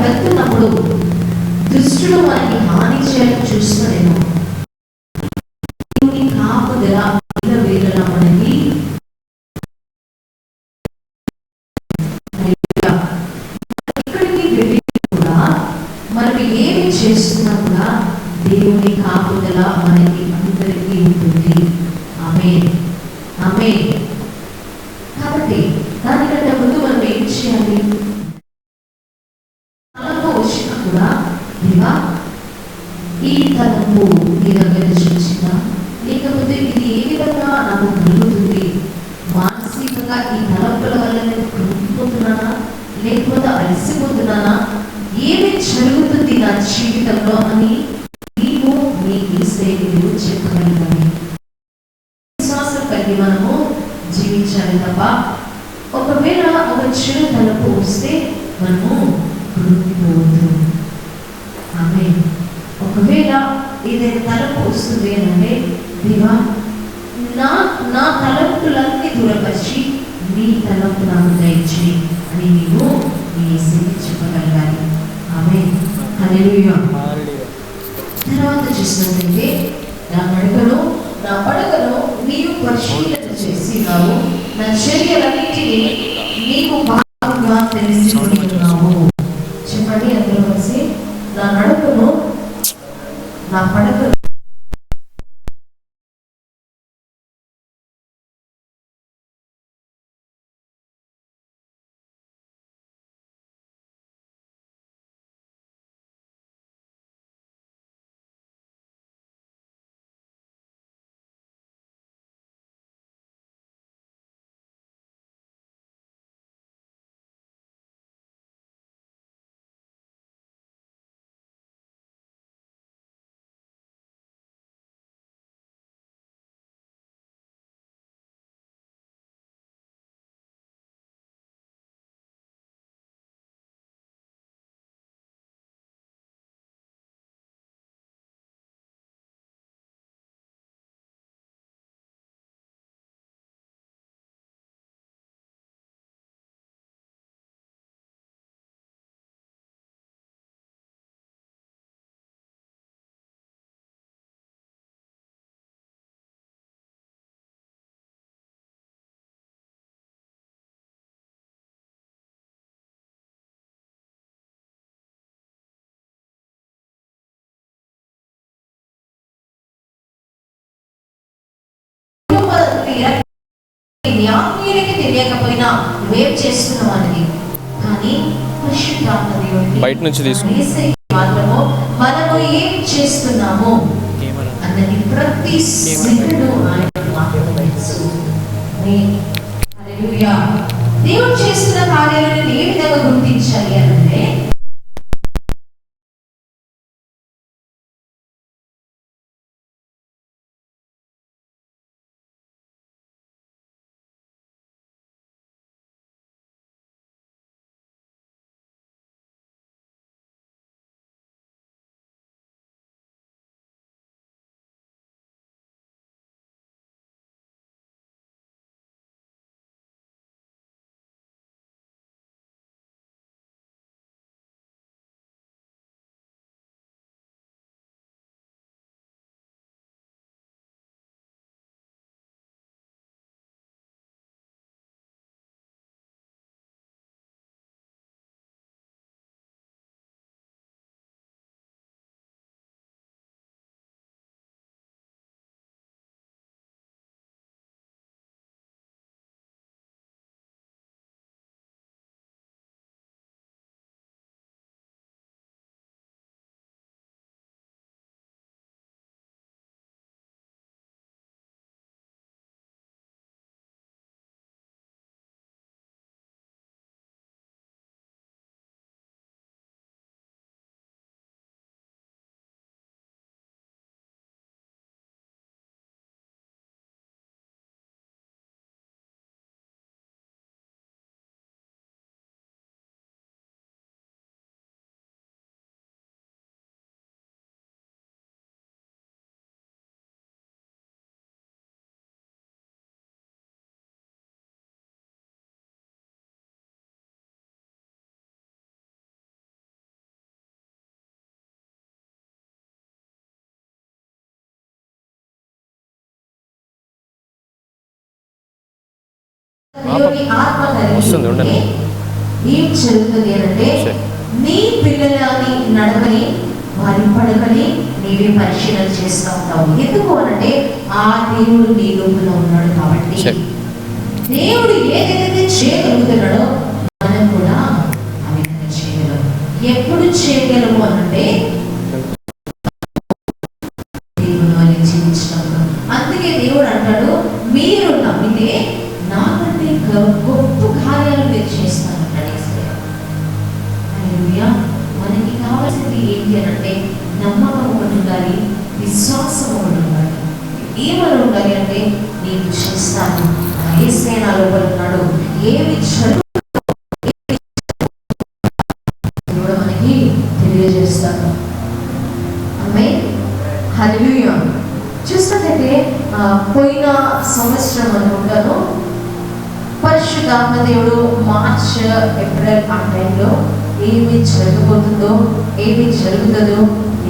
వెళ్తున్నప్పుడు దుష్టుడు మనకి హాని చేయాలని చూస్తున్నాడేమో. కాపుదల వేళ మనకి ఎక్కడికి వెళ్ళి కూడా మనం ఏమి చేస్తున్నా కూడా దేవుని కాపుదల మనకి అందరికీ ఉంటుంది. ఆమేన్, ఆమేన్. కాబట్టి దానికంటే ముందు మనం ఏం చేయాలి? వచ్చినా కూడా దేవా, ఈ తలంపు నీ దగ్గర చూసిందా, లేకపోతే ఇది ఏ విధంగా నాకు కలుగుతుంది, మానసికంగా ఈ తలంపుల వల్ల నేను కృంగిపోతున్నానా, లేకపోతే అలసిపోతున్నానా, ఏమి జరుగుతుంది నా జీవితంలో అని నీవు నీకు సేవలు చెప్పగలగాలి. విశ్వాసం కలిగి మనము జీవించాలి తప్ప ఒకవేళ ఒక చెడు తలంపు వస్తే మనము కృంగిపోవద్దు. ఆమేన్. ఒకవేళ ఏదైనా తలంపు వస్తుంది అంటే, దేవా నా తలంపులన్నీ దూరపరిచి నీ తలంపు నాకు దయచేయి అని నీవు నీ యేసుకి చెప్పగలగాలి. ఆమేన్. హల్లెలూయా. తర్వాత చూసినట్లయితే నా పడకను నీవు పరిశీలన చేసినావు, నా చర్యలన్నిటినీ నీకు బాగా తెలుసుకున్నావు. చెప్పండి అందరూ కలిసి, నా నడకను నా పడకను ఆత్మీయులకి తెలియకపోయినా వేవ్ చేస్తున్నాం అనేది, కానీ పరిశుద్ధాత్మ దేవుడికి బయట నుంచి మాత్రము మనము ఏం చేస్తున్నాము అన్నది ప్రతి సెకండు ఆయనకు మాత్రమే తెలుసు. హల్లెలూయా. దేవుడు చేస్తున్న కార్యాలను ఏ విధంగా గుర్తించాలి అంటే, వస్తుంది ఉండండి. ఏం జరుగుతుంది అంటే, నీ పిల్లలని నడవని వారి పడకని నీవే పరిశీలన చేస్తూ ఉంటావు. ఎందుకు అనంటే ఆ దేవుడు నీ లోపల ఉన్నాడు కాబట్టి. దేవుడు ఏదైతే చేయగలుగుతున్నాడో మనం కూడా ఆ విధంగా చేయగలం. ఎప్పుడు చేయగలము అనంటే జీవించినప్పుడు. అందుకే దేవుడు అంటాడు, మీరు నమ్మితే నాకంటే గొప్ప కార్యాలు మీరు చేస్తానంటాడు యేసయ్య. హల్లెలూయా. మనకి కావాల్సింది ఏంటి అంటే నమ్మకం ఒకటి ఉండాలి, విశ్వాసం ఒకటి ఉండాలి. ఏమని ఉండాలి అంటే నేను చేస్తాను, యేసయ్య నా లోపల ఉన్నాడు, ఏమి దేవుడు మనకి తెలియజేస్తాడు. ఆమేన్. హల్లెలూయా. చూసినట్లయితే పోయిన సంవత్సరం అనుకుంటాను, పరిశుద్ధాత్మ దేవుడు మార్చ్ ఏప్రిల్ ఆ టైంలో ఏమి జరగబోతుందో, ఏమి జరుగుతుందో,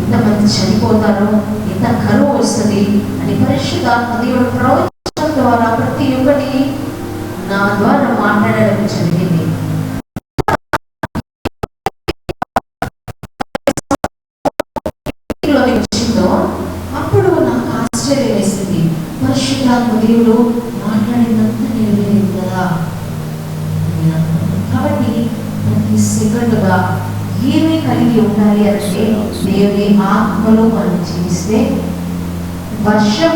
ఎంతమంది చనిపోతారో, ఎంత కరువు వస్తుంది అని పరిశుద్ధాత్మ దేవుడు ప్రవచనం ద్వారా ప్రతి ఒక్కటి నా ద్వారా మాట్లాడడం జరిగింది. వచ్చిందో అప్పుడు నాకు ఆశ్చర్యం వేసింది. పరిశుద్ధాత్మ దేవుడు మాట్లాడినంత నెరవేరింది కదా. కాబట్టి ప్రతి సెకండ్గా ఏమి కలిగి ఉండాలి అంటే దేవుని ఆత్మలో మనం జీవిస్తే వర్షం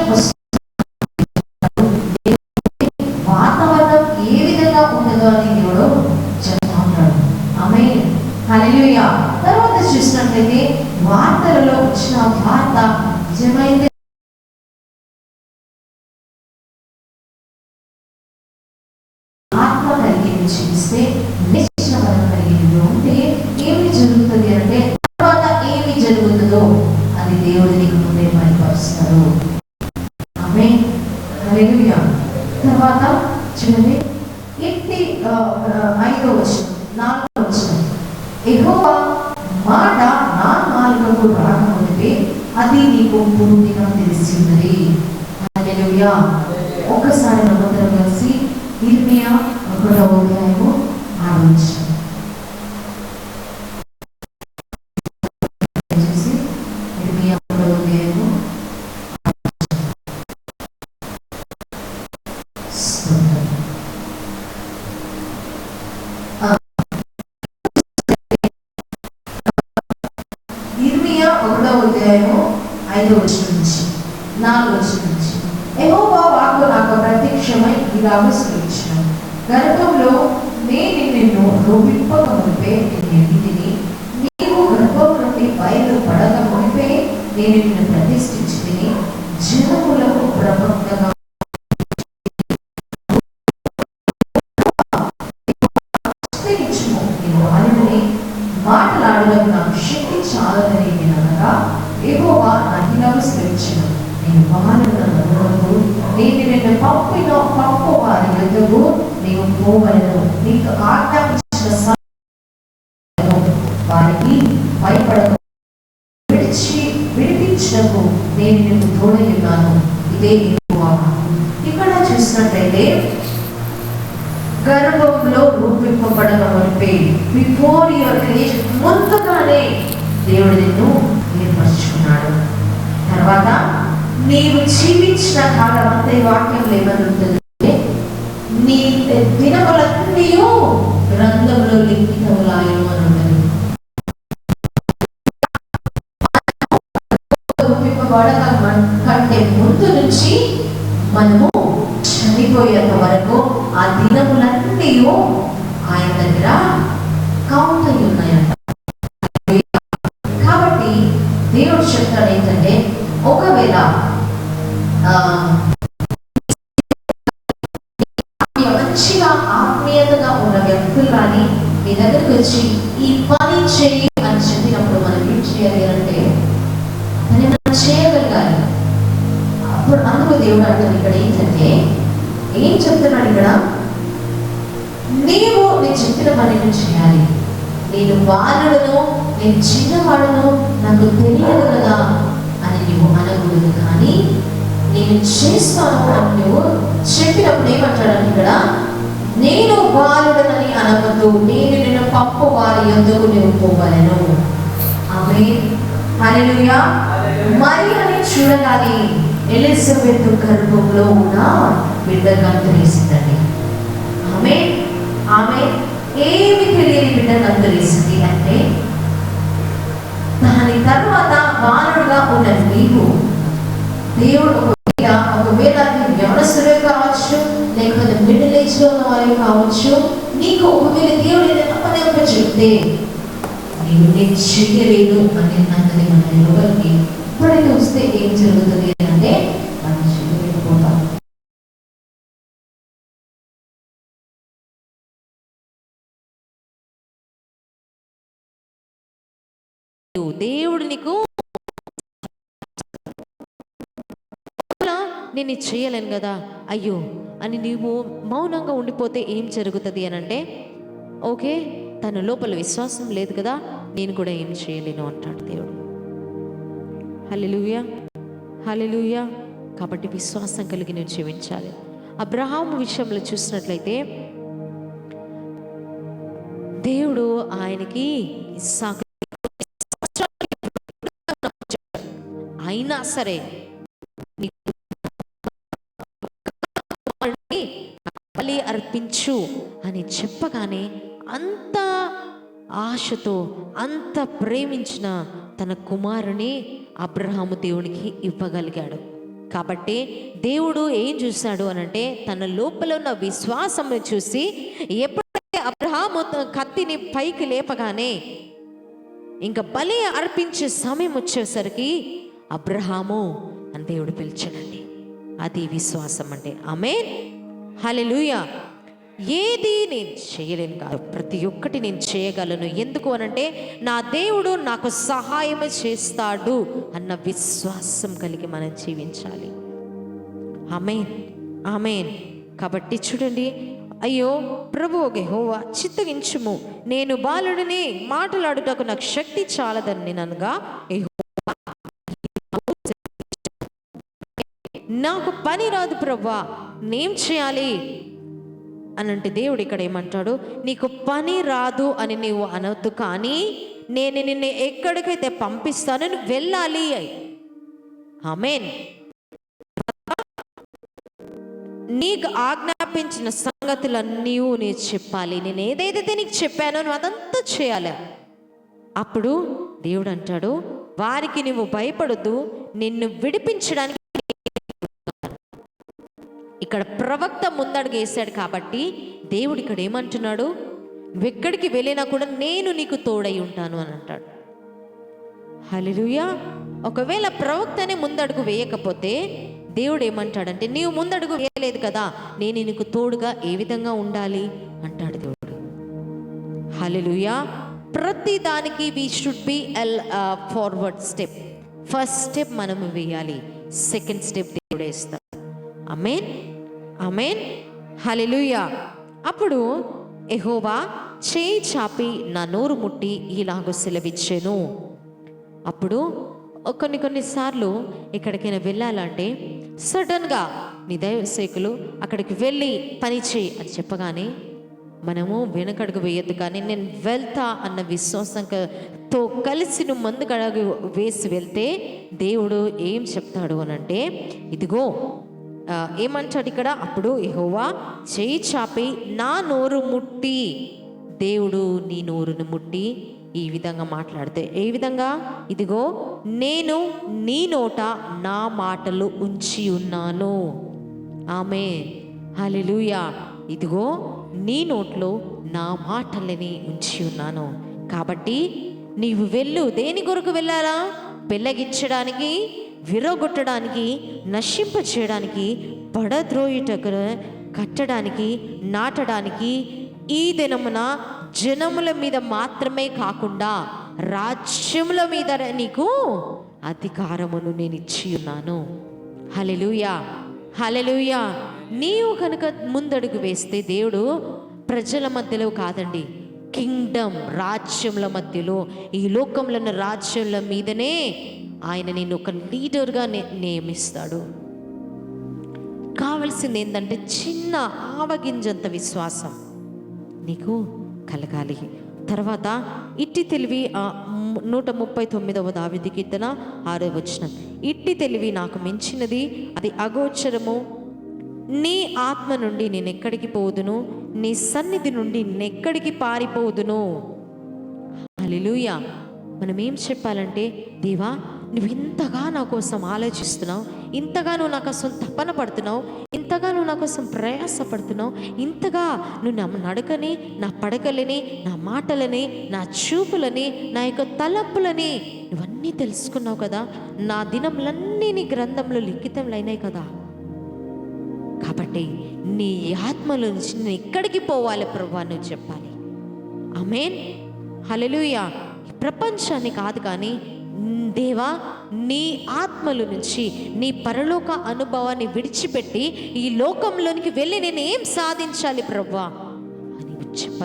వాతావరణం ఏ విధంగా ఉండదో అని దేవుడు చెప్తా ఉన్నాడు. ఆమేన్. హల్లెలూయా. తర్వాత చూసినట్లయితే వార్తలలో వచ్చిన వార్త నిజమైతే ఆత్మ కలిగి జీవిస్తే కలిగి ఉంటే ఏమి జరుగుతుంది అంటే తర్వాత ఏమి జరుగుతుందో అది దేవుడు నీకు ముందే బయలుపరుస్తారు. ఆమేన్. హల్లెలూయా. తర్వాత చూడండి, 5వ వచనం 4వ వచనం, యెహోవా మాట నా నాలుకకు రాకముందే అది నీకు పూర్తిగా తెలిసి ఉన్నది. హల్లెలూయా. ఒక్కసారి మనందరం కలిసి ఇర్మియా 1వ అధ్యాయము 6వ వచనం చూసి, ఇర్మియా 1వ అధ్యాయము ఇర్మియా 1వ అధ్యాయము 5వ వచనం నుంచి 4వ వచనం నుంచి, యెహోవా వాక్కు నాకు ప్రత్యక్షమై ఇలాగ సెలవిచ్చెను, గర్భంలో నేను నిన్ను రూపింపక మునిపే నిన్ను ఎరిగితిని, నీవు గర్భం నుండి బయలు పడక మునిపే నేను నిన్ను ప్రతిష్ఠించితిని, జనములకు ప్రవక్తగా మాట్లాడడం నాకు శక్తి చాలదని నేను అనగా, యెహోవా నాకు ఇలాగ సెలవిచ్చెను, నేను బాలుడను, నేను నిన్ను పంపు వారి యొద్దకు నీవు పోవలెను, నీకు ఆజ్ఞాపించిన వారికి భయపడకు, విడిపించకు నేను నిన్ను తోడై ఉన్నాను, ఇదే యెహోవా. ఇక్కడ చూసినట్లయితే గర్భంలో రూపింపబడక మునిపే, బిఫోర్ యువర్ క్రియేషన్, ముందుగానే దేవుడు నిన్ను ఏర్పరచుకున్నాడు. తర్వాత నీవు జీవించిన కాలం అంతా వాక్యంలో ఏమని ఉంటుంది, నీ దినములన్నీ గ్రంథంలో లిఖితములాయను అని ఉంటుంది. రూపింపబడక కంటే ముందు నుంచి మనము చనిపోయేంత వరకు ఆ దినములన్నీ ఆయన దగ్గర కౌంట్ అయి ఉన్నాయంట. కాబట్టి దేవుడు చెప్తాడు ఏంటంటే, ఒకవేళ మంచిగా ఆత్మీయతగా ఉన్న వ్యక్తులు కానీ మీ దగ్గరికి వచ్చి ఈ పని చేయి అని చెప్పినప్పుడు మనం ఏం చేయాలి అంటే దాన్ని మనం చేయగలగాలి. అప్పుడు అందుకు దేవుడు అంటాడు ఇక్కడ ఏంటంటే, ఏం చెప్తున్నాడు ఇక్కడ, నీవు నేను చెప్పిన పని చేయాలి. నేను బాలుడను, నేను చిన్నవాడును, నాకు తెలియదు కదా అని నువ్వు అనకూడదు, కానీ నేను చేస్తాను అని నువ్వు చెప్పినప్పుడు ఏమంటాడని ఇక్కడ, నేను బాలుడనని అనవద్దు, నేను నిన్ను పంపు వారి యొద్దకు నువ్వు పోవలెను. ఆమేన్. హల్లెలూయా. మరియని చూడగానే ఎలిజబెత్ గర్భంలో ఉన్న బిడ్డగా తెలిసిందండి. ఆమె ఏమి తెలియని బిడ్డగా తెలిసింది అంటే, దాని తర్వాత బాలుడుగా ఉన్న నీవు దేవుడు ఒకవేళ వ్యవస్థలే కావచ్చు, లేకపోతే మిడిల్ ఏజ్ లో ఉన్న వారే కావచ్చు, నీకు ఒకవేళ దేవుడు ఏదైనా పని చెప్తే నీవు నేను చెయ్యలేదు అన్నది మన ఎవరికి ఎప్పుడైతే వస్తే ఏం జరుగుతుంది అంటే మనం చెయ్యలేకపోతాం. దేవుడు నీకు నేను ఇది చేయలేను కదా అయ్యో అని నీవు మౌనంగా ఉండిపోతే ఏం జరుగుతుంది అని అంటే, ఓకే తన లోపల విశ్వాసం లేదు కదా, నేను కూడా ఏం చేయలేను అంటాడు దేవుడు. హల్లెలూయా, హల్లెలూయా. కాబట్టి విశ్వాసం కలిగి నేను జీవించాలి. అబ్రహాము విషయంలో చూసినట్లయితే దేవుడు ఆయనకి ఇస్సాకు అయినా సరే బలి అర్పించు అని చెప్పగానే అంత ఆశతో అంత ప్రేమించిన తన కుమారుని అబ్రహాము దేవునికి ఇవ్వగలిగాడు. కాబట్టి దేవుడు ఏం చూశాడు అనంటే తన లోపల ఉన్న విశ్వాసము చూసి ఎప్పుడైతే అబ్రహాము కత్తిని పైకి లేపగానే ఇంకా బలి అర్పించే సమయం వచ్చేసరికి అబ్రహాము అని దేవుడు పిలిచాడండి. అది విశ్వాసం అంటే. ఆమేన్, హల్లెలూయా. ఏది నేను చేయలేను కాదు, ప్రతి ఒక్కటి నేను చేయగలను. ఎందుకు అనంటే నా దేవుడు నాకు సహాయం చేస్తాడు అన్న విశ్వాసం కలిగి మనం జీవించాలి. ఆమేన్, ఆమేన్. కాబట్టి చూడండి, అయ్యో ప్రభు యెహోవా చిత్తగించుము, నేను బాలుడిని, మాట్లాడుటకు నాకు శక్తి చాలదని నేను అనగా నాకు పని రాదు ప్రభువా, నేం చేయాలి అనంటే దేవుడు ఇక్కడ ఏమంటాడు, నీకు పని రాదు అని నీవు అనవద్దు, కానీ నేను నిన్ను ఎక్కడికైతే పంపిస్తానో నువ్వు వెళ్ళాలి. ఆమేన్. నీకు ఆజ్ఞాపించిన సంగతులన్నీ నేను చెప్పాలి. నేను ఏదైతే నీకు చెప్పానో నువ్వు అదంతా చేయాలి. అప్పుడు దేవుడు అంటాడు, వారికి నువ్వు భయపడొద్దు, నిన్ను విడిపించడానికి. ఇక్కడ ప్రవక్త ముందడుగు వేశాడు కాబట్టి దేవుడు ఇక్కడ ఏమంటున్నాడు, నువ్వెక్కడికి వెళ్ళినా కూడా నేను నీకు తోడై ఉంటాను అని అంటాడు. హల్లెలూయా. ఒకవేళ ప్రవక్తనే ముందడుగు వేయకపోతే దేవుడు ఏమంటాడంటే, నీవు ముందడుగు వేయలేదు కదా, నేను నీకు తోడుగా ఏ విధంగా ఉండాలి అంటాడు దేవుడు. హల్లెలూయా. ప్రతి దానికి we should be forward step. First step మనము వేయాలి, సెకండ్ స్టెప్ దేవుడు వేస్తాడు. ఆమేన్, ఆమేన్, హల్లెలూయా. అప్పుడు యెహోవా చేయి చాపి నా నోరు ముట్టి ఇలాగ సెలవిచ్చెను. అప్పుడు కొన్నిసార్లు ఎక్కడికైనా వెళ్ళాలంటే సడన్గా నీ దైవసేవకులు అక్కడికి వెళ్ళి పని చేయి అని చెప్పగానే మనము వెనకడుగు వేయద్దు, కానీ నేను వెళ్తా అన్న విశ్వాసంతో కలిసి నువ్వు ముందుకడుగు వేసి వెళ్తే దేవుడు ఏం చెప్తాడు అనంటే, ఇదిగో ఏమంటాడు ఇక్కడ, అప్పుడు యెహోవా చేయి చాపి నా నోరు ముట్టి, దేవుడు నీ నోరును ముట్టి ఈ విధంగా మాట్లాడితే ఏ విధంగా, ఇదిగో నేను నీ నోట నా మాటలు ఉంచి ఉన్నాను. ఆమేన్, హల్లెలూయా. ఇదిగో నీ నోట్లో నా మాటలని ఉంచి ఉన్నాను. కాబట్టి నీవు వెళ్ళు. దేని కొరకు వెళ్ళాలా? పెళ్ళగించడానికి, విరగొట్టడానికి, నశింప చేయడానికి, పడద్రోయుటకు, కట్టడానికి, నాటడానికి, ఈ దినమున జనముల మీద మాత్రమే కాకుండా రాజ్యముల మీద నీకు అధికారమును నేను ఇచ్చి ఉన్నాను. హల్లెలూయా, హల్లెలూయా. నీవు కనుక ముందడుగు వేస్తే దేవుడు ప్రజల మధ్యలో కాదండి, కింగ్డమ్, రాజ్యముల మధ్యలో, ఈ లోకంలో ఉన్న రాజ్యముల మీదనే ఆయన నిన్ను ఒక లీడర్గా నియమిస్తాడు. కావలసింది ఏంటంటే చిన్న ఆవగింజంత విశ్వాసం నీకు కలగాలి. తర్వాత ఇట్టి తెలివి 139వ దావీదు కీర్తన 6వ వచనం, ఇట్టి తెలివి నాకు మించినది, అది అగోచరము. నీ ఆత్మ నుండి నేను ఎక్కడికి పోదును, నీ సన్నిధి నుండి నేను ఎక్కడికి పారిపోదును. హల్లెలూయా. మనం ఏం చెప్పాలంటే, దేవా నువ్వు ఇంతగా నా కోసం ఆలోచిస్తున్నావు, ఇంతగా నువ్వు నా కోసం తపన పడుతున్నావు, ఇంతగా నువ్వు నా కోసం ప్రయాసపడుతున్నావు, ఇంతగా నువ్వు నా నడకని, నా పడకలని, నా మాటలని, నా చూపులని, నా యొక్క తలంపులని ఇవన్నీ తెలుసుకున్నావు కదా. నా దినములన్నీ నీ గ్రంథంలో లిఖితంలైనాయి కదా. కాబట్టి నీ ఆత్మలో నుంచి నేను ఎక్కడికి పోవాలి ప్రభువా నువ్వు చెప్పాలి. ఆమేన్, హల్లెలూయా. ప్రపంచాన్ని కాదు కానీ దేవా, నీ ఆత్మల నుంచి, నీ పరలోక అనుభవాన్ని విడిచిపెట్టి ఈ లోకంలోనికి వెళ్ళి నేను ఏం సాధించాలి ప్రభువా అని చెప్ప.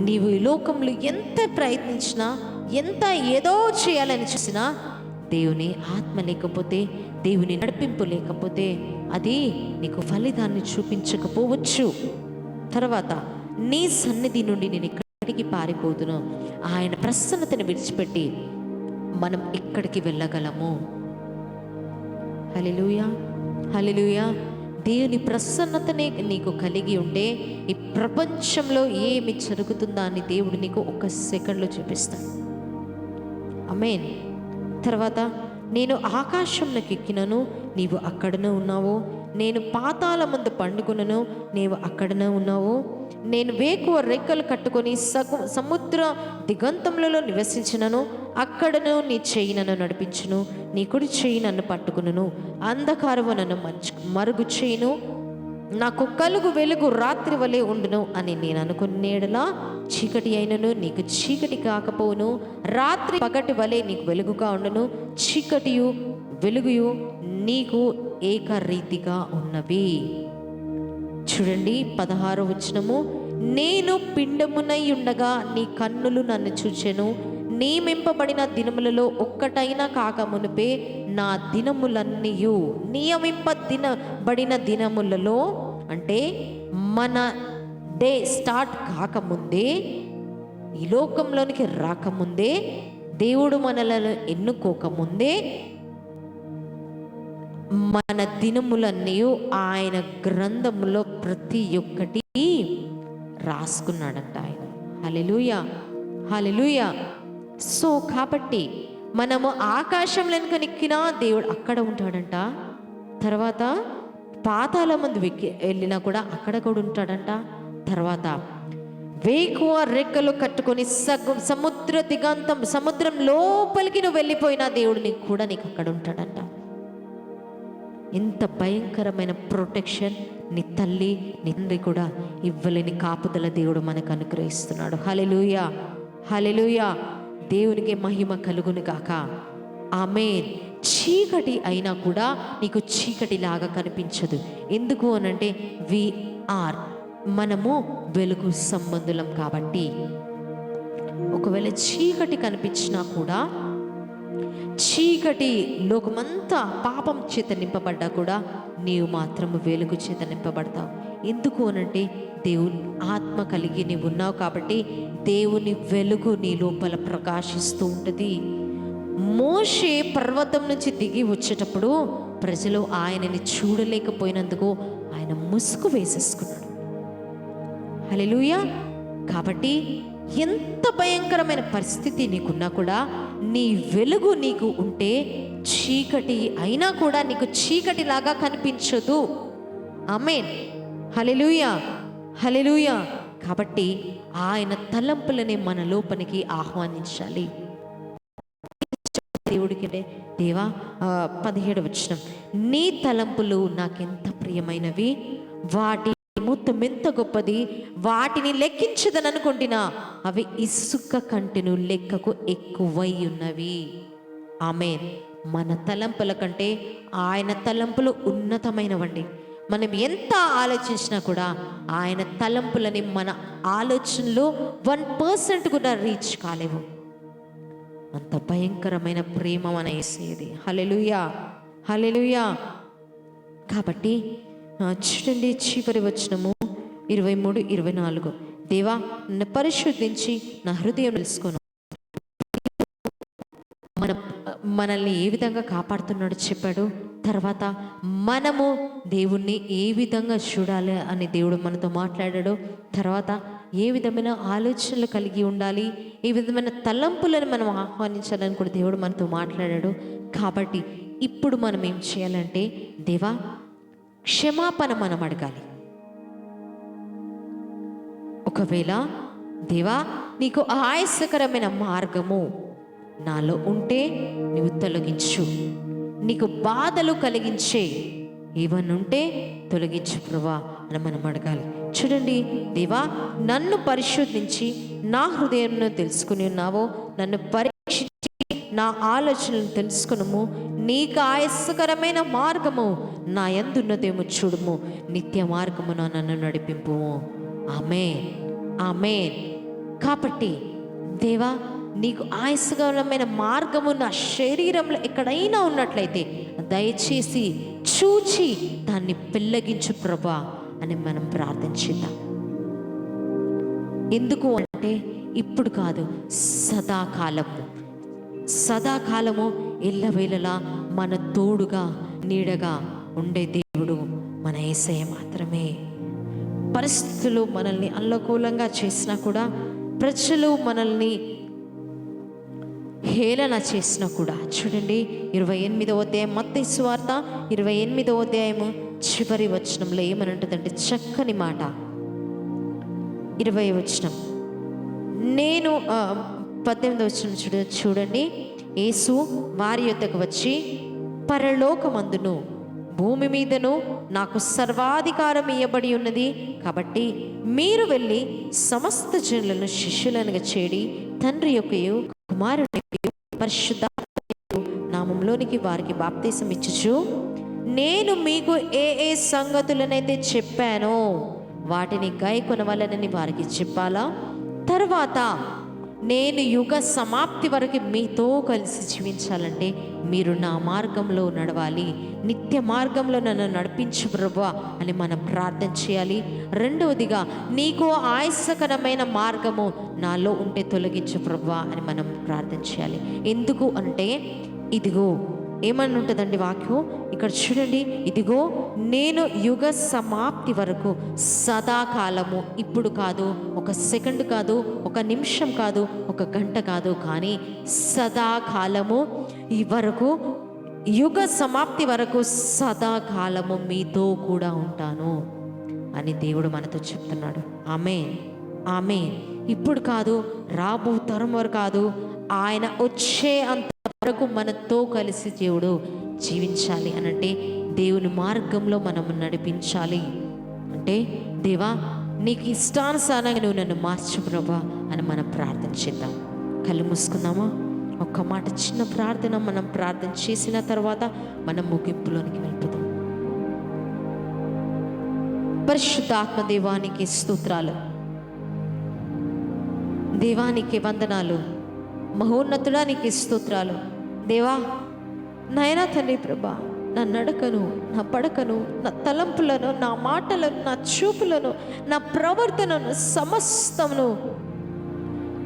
నీవు ఈ లోకంలో ఎంత ప్రయత్నించినా, ఎంత ఏదో చేయాలని చూసినా, దేవుని ఆత్మ లేకపోతే, దేవుని నడిపింపు లేకపోతే అది నీకు ఫలితాన్ని చూపించకపోవచ్చు. తర్వాత నీ సన్నిధి నుండి నేను ఎక్కడికి పారిపోదును, ఆయన ప్రసన్నతను విడిచిపెట్టి మనం ఎక్కడికి వెళ్ళగలము? హల్లెలూయా, హల్లెలూయా. దేవుని ప్రసన్నతనే నీకు కలిగి ఉంటే ఈ ప్రపంచంలో ఏమి జరుగుతుందా అని దేవుడు నీకు ఒక సెకండ్లో చూపిస్తాడు. ఆమేన్. తర్వాత నేను ఆకాశంలోకి ఎక్కినను, నీవు అక్కడనే ఉన్నావు. నేను పాతాళ ముందు పండుకునను, నీవు అక్కడనే ఉన్నావు. నేను వేకువ రెక్కలు కట్టుకొని సముద్ర దిగంతములలో నివసించినను, అక్కడను నీ చెయ్యి నన్ను నడిపించును, నీ కుడి చెయ్యి నన్ను పట్టుకును, అంధకారము నన్ను మరుగు చేయును, నాకు కలుగు వెలుగు రాత్రి వలె ఉండును అని నేను అనుకునేడలా చీకటి అయినను నీకు చీకటి కాకపోవును, రాత్రి పగటి వలె నీకు వెలుగుగా ఉండును, చీకటియు వెలుగుయు నీకు ఏకరీతిగా ఉన్నవి. చూడండి 16వ వచనము, నేను పిండమునై ఉండగా నీ కన్నులు నన్ను చూచెను, నియమింపబడిన దినములలో ఒక్కటైనా కాక మునిపే నా దినములన్నీయు, నియమింపబడిన దినములలో అంటే మన డే స్టార్ట్ కాకముందే, ఈ లోకంలోనికి రాకముందే, దేవుడు మనలను ఎన్నుకోకముందే మన దినములన్నీ ఆయన గ్రంథములో ప్రతి ఒక్కటి రాసుకున్నాడంట ఆయన. హల్లెలూయా, హల్లెలూయా. సో కాబట్టి మనము ఆకాశంలోకి ఎక్కినా దేవుడు అక్కడ ఉంటాడంట. తర్వాత పాతాళ మందు వెళ్ళినా కూడా అక్కడ కూడా ఉంటాడంట. తర్వాత వేకువ రెక్కలు కట్టుకొని సముద్ర దిగంతం, సముద్రం లోపలికి నువ్వు వెళ్ళిపోయినా దేవుడు నీకు కూడా నీకు అక్కడ ఉంటాడంట. ఇంత భయంకరమైన ప్రొటెక్షన్ నీ తల్లి నీ తండ్రి కూడా ఇవ్వలేని కాపుదల దేవుడు మనకు అనుగ్రహిస్తున్నాడు. హల్లెలూయా, హల్లెలూయా. దేవునికి మహిమ కలుగును గాక. ఆమేన్. చీకటి అయినా కూడా నీకు చీకటిలాగా కనిపించదు. ఎందుకు అనంటే మనము వెలుగు సంబంధులం కాబట్టి. ఒకవేళ చీకటి కనిపించినా కూడా, చీకటి లోకమంతా పాపం చేత నింపబడ్డా కూడా నీవు మాత్రము వెలుగు చేత నింపబడతావు. ఎందుకు అనంటే దేవుని ఆత్మ కలిగి నీవు ఉన్నావు కాబట్టి దేవుని వెలుగు నీ లోపల ప్రకాశిస్తూ ఉంటుంది. మోషే పర్వతం నుంచి దిగి వచ్చేటప్పుడు ప్రజలు ఆయనని చూడలేకపోయినందుకు ఆయన ముసుగు వేసేసుకున్నాడు. హల్లెలూయా. కాబట్టి ఎంత భయంకరమైన పరిస్థితి నీకున్నా కూడా నీ వెలుగు నీకు ఉంటే చీకటి అయినా కూడా నీకు చీకటిలాగా కనిపించదు. ఆమేన్, హల్లెలూయా, హల్లెలూయా. కాబట్టి ఆయన తలంపులనే మన లోపలికి ఆహ్వానించాలి. దేవుడికి దేవా 17వ వచనం, నీ తలంపులు నాకెంత ప్రియమైనవి, వాటి మొత్తం ఎంత గొప్పది, వాటిని లెక్కించదని అనుకుంటున్నా అవి ఇసుక కంటెను లెక్కకు ఎక్కువై ఉన్నవి. ఆమేన్. మన తలంపుల కంటే ఆయన తలంపులు ఉన్నతమైనవండి. మనం ఎంత ఆలోచించినా కూడా ఆయన తలంపులని మన ఆలోచనలో 1% కూడా రీచ్ కాలేవు. అంత భయంకరమైన ప్రేమ మన యేసయ్యది. హల్లెలూయా, హల్లెలూయా. కాబట్టి చూడండి చివరి వచనము 23, 24. దేవా నన్ను పరిశుద్ధించి నా హృదయం తెలుసుకోను. మనల్ని ఏ విధంగా కాపాడుతున్నాడు చెప్పాడు. తర్వాత మనము దేవుణ్ణి ఏ విధంగా చూడాలి అని దేవుడు మనతో మాట్లాడాడు. తర్వాత ఏ విధమైన ఆలోచనలు కలిగి ఉండాలి, ఏ విధమైన తలంపులను మనం ఆహ్వానించాలని కూడా దేవుడు మనతో మాట్లాడాడు. కాబట్టి ఇప్పుడు మనం ఏం చేయాలంటే, దేవా క్షమాపణ మనం అడగాలి. ఒకవేళ దేవా నీకు ఆయాసకరమైన మార్గము నాలో ఉంటే నీవు తొలగించు, నీకు బాధలు కలిగించే ఏవన్నుంటే తొలగించు ప్రభా అని మనం అడగాలి. చూడండి, దేవా నన్ను పరిశోధించి నా హృదయంను తెలుసుకుని ఉన్నావో, నన్ను పరీక్షించి నా ఆలోచనలను తెలుసుకునము, నీకు ఆయాసకరమైన మార్గము నా యందున్నదేమో చూడుము, నిత్య మార్గమున నన్ను నడిపింపుము. ఆమేన్, ఆమేన్. కాబట్టి దేవా నీకు ఆయాసకరమైన మార్గము నా శరీరంలో ఎక్కడైనా ఉన్నట్లయితే దయచేసి చూచి దాన్ని పెళ్ళగించు ప్రభా అని మనం ప్రార్థించుదాం. ఎందుకు అంటే ఇప్పుడు కాదు, సదాకాలము ఎల్లవేళలా మన తోడుగా నీడగా ఉండే దేవుడు మన యేసయ్య మాత్రమే. పరిస్థితులు మనల్ని అల్లకూలంగా చేసినా కూడా, ప్రజలు మనల్ని హేళన చేసినా కూడా, చూడండి 28వ అధ్యాయం మత్తయి సువార్త 28వ అధ్యాయము చివరి వచనంలో ఏమని ఉంటుందంటే, చక్కని మాట 20వ వచనం, నేను 18వ వచనం చూడండి. యేసు వారి యొద్దకు వచ్చి, పరలోకమందును భూమి మీదను నాకు సర్వాధికారం ఇవ్వబడి ఉన్నది, కాబట్టి మీరు వెళ్ళి సమస్త జనులను శిష్యులనుగా చేడి తండ్రి యొక్కయు కుమారుని పరిశుద్ధాత్మ నామంలోనికి వారికి బాప్తీసం ఇచ్చుచు, నేను మీకు ఏ ఏ సంగతులనైతే చెప్పానో వాటిని గైకొనవలెనని వారికి చెప్పాలా. తర్వాత నేను యుగ సమాప్తి వరకు మీతో కలిసి జీవించాలంటే మీరు నా మార్గంలో నడవాలి, నిత్య మార్గంలో నన్ను నడిపించు ప్రభువా అని మనం ప్రార్థన చేయాలి. రెండవదిగా, నీకు ఆయాసకరమైన మార్గము నాలో ఉంటే తొలగించు ప్రభువా అని మనం ప్రార్థన చేయాలి. ఎందుకు అంటే, ఇదిగో ఏమని ఉంటుందండి వాక్యం ఇక్కడ చూడండి, ఇదిగో నేను యుగ సమాప్తి వరకు సదాకాలము, ఇప్పుడు కాదు, ఒక సెకండ్ కాదు, ఒక నిమిషం కాదు, ఒక గంట కాదు, కానీ సదాకాలము ఈ వరకు, యుగ సమాప్తి వరకు సదాకాలము మీతో కూడా ఉంటాను అని దేవుడు మనతో చెప్తున్నాడు. ఆమేన్, ఆమేన్. ఇప్పుడు కాదు, రాబో తరం వరకు కాదు, ఆయన వచ్చే అంత వరకు మనతో కలిసి దేవుడు జీవించాలి అనంటే, దేవుని మార్గంలో మనం నడిపించాలి అంటే, దేవా నీకు ఇష్టానుసారంగా నువ్వు నన్ను మార్చు ప్రభా అని మనం ప్రార్థన చేద్దాం. కళ్ళు మూసుకుందామా? ఒక్క మాట చిన్న ప్రార్థన మనం ప్రార్థన చేసిన తర్వాత మనం ముగింపులోనికి వెళ్ళిపోదాం. పరిశుద్ధాత్మ దేవానికి స్తోత్రాలు, దేవానికి వందనాలు, మహోన్నతుడా నీకు స్తోత్రాలు. దేవా నాయనా తండ్రి ప్రభా, నా నడకను, నా పడకను, నా తలంపులను, నా మాటలను, నా చూపులను, నా ప్రవర్తనను సమస్తమును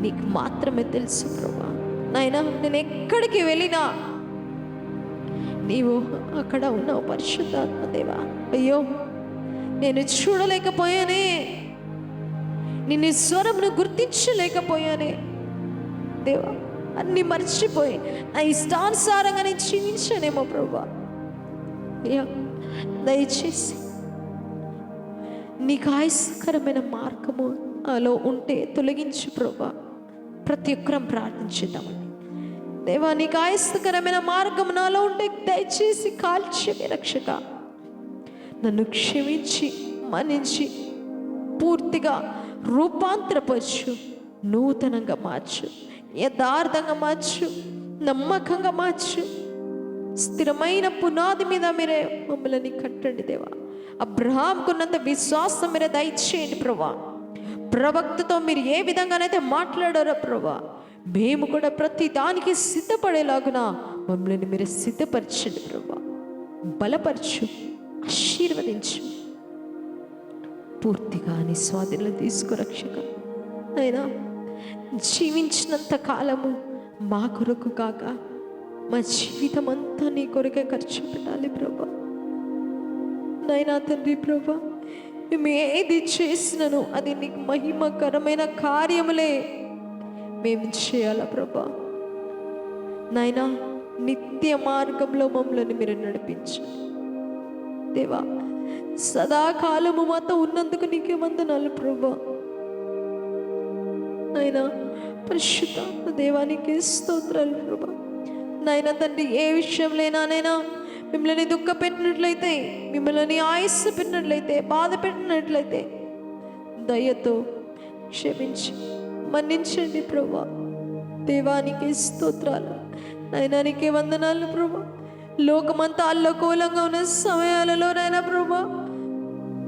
నీకు మాత్రమే తెలుసు ప్రభా. నాయనా నేను ఎక్కడికి వెళ్ళినా నీవు అక్కడ ఉన్నావు పరిశుద్ధాత్మ దేవా. అయ్యో నేను చూడలేకపోయానే, నిన్ను స్వరమును గుర్తించలేకపోయానే దేవా, అన్ని మర్చిపోయి నా ఇష్టానుసారంగా నేను జీవించానేమో ప్రభా. అయ్యా దయచేసి నీకు ఆయాసకరమైన మార్గము నాలో ఉంటే తొలగించు ప్రభా. ప్రతి ఒక్కరం ప్రార్థించేద్దామండి. దేవా నీకు ఆయాసకరమైన మార్గం నాలో ఉంటే దయచేసి కాల్చి రక్షక నన్ను క్షమించి మన్నించి పూర్తిగా రూపాంతరపరచు, నూతనంగా మార్చు, యథార్థంగా మార్చు, నమ్మకంగా మార్చు. స్థిరమైన పునాది మీద మీరే మమ్మల్ని కట్టండి దేవా. అబ్రహాంకున్నంత విశ్వాసం మీరే దయచేయండి ప్రభా. ప్రవక్తతో మీరు ఏ విధంగానైతే మాట్లాడారో ప్రభా, మేము కూడా ప్రతి దానికి సిద్ధపడేలాగున మమ్మల్ని మీరు సిద్ధపరచండి ప్రభా. బలపరచు, ఆశీర్వదించు, పూర్తిగా నీ స్వాధీనంలో తీసుకో రక్షక. అయినా జీవించినంత కాలము మా కొరకు కాక మా జీవితం అంతా నీ కొరకే ఖర్చు పెట్టాలి ప్రభా. నైనా తండ్రి ప్రభా, మేము ఏది చేసినను అది నీకు మహిమకరమైన కార్యములే మేము చేయాలా ప్రభా. నాయనా, నిత్య మార్గంలో మమ్మల్ని మీరు నడిపించండి దేవా. సదాకాలము మాతో ఉన్నందుకు నీకే వందనాలు ప్రభా. నాయనా పరిశుద్ధాత్మ దేవానికి స్తోత్రాలు ప్రభా. నాయనా తండ్రి, ఏ విషయంలోనైనా మిమ్మల్ని దుఃఖ పెట్టినట్లయితే, మిమ్మల్ని ఆయుస్సు పెట్టినట్లయితే, బాధ పెట్టినట్లయితే దయతో క్షమించి మన్నించండి ప్రభా. దేవానికి స్తోత్రాలు. నాయనా నీకే వందనాలు ప్రభా. లోకమంతా అల్లకూలంగా ఉన్న సమయాలలో నాయనా ప్రభా,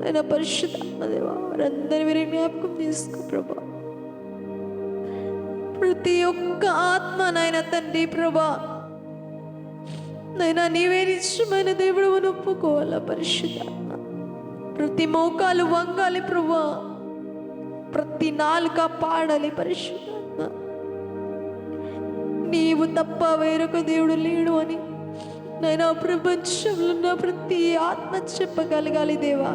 నాయనా పరిశుద్ధాత్మ దేవా, వారందరి మీరు జ్ఞాపకం తీసుకో ప్రభా. ప్రతి ఒక్క ఆత్మ నాయన తండ్రి ప్రభా, నైనా నీవే నిజమైన దేవుడు అని ఒప్పుకోవాలా పరిశుద్ధాత్మ. ప్రతి మోకాలు వంగాలి ప్రభా, ప్రతి నాలుక పాడాలి పరిశుద్ధాత్మ. నీవు తప్ప వేరొక దేవుడు లేడు అని నైనా ప్రపంచంలో ఉన్న ప్రతి ఆత్మ చెప్పగలగాలి దేవా.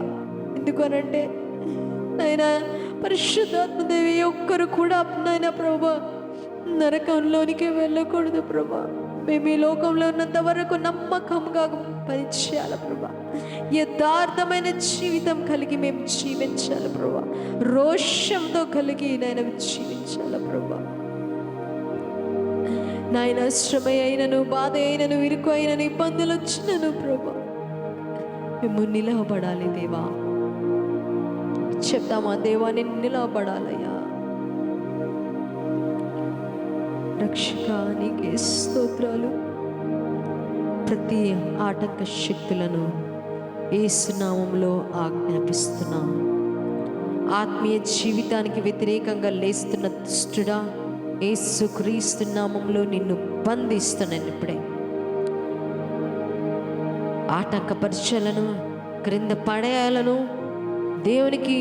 ఎందుకనంటే నైనా పరిశుద్ధాత్మ దేవి ఒక్కరు కూడా నైనా ప్రభా నరకంలోనికి వెళ్ళకూడదు ప్రభా. మేము ఈ లోకంలో ఉన్నంత వరకు నమ్మకంగా పనిచేయాలి ప్రభా. యథార్థమైన జీవితం కలిగి మేము జీవించాలి ప్రభా. రోషంతో కలిగి నాయన జీవించాలి ప్రభా. నాయన శ్రమ అయినను, బాధ అయినను, ఇరుకు అయినను, ఇబ్బందులు వచ్చినను ప్రభా మేము నిలవబడాలి దేవా. చెప్తామా దేవా, నేను నిలవబడాలయ్యా. రక్షక నీకే స్తోత్రాలు. ప్రతి ఆటంక శక్తులను యేసు నామములో ఆజ్ఞాపిస్తున్నాం. ఆత్మీయ జీవితానికి వ్యతిరేకంగా లేస్తున్న దుష్టుడా, యేసు క్రీస్తు నామములో నిన్ను బంధిస్తున్నాను. ఇప్పుడే ఆటంకపరచాలను, క్రింద పడేయాలను, దేవునికి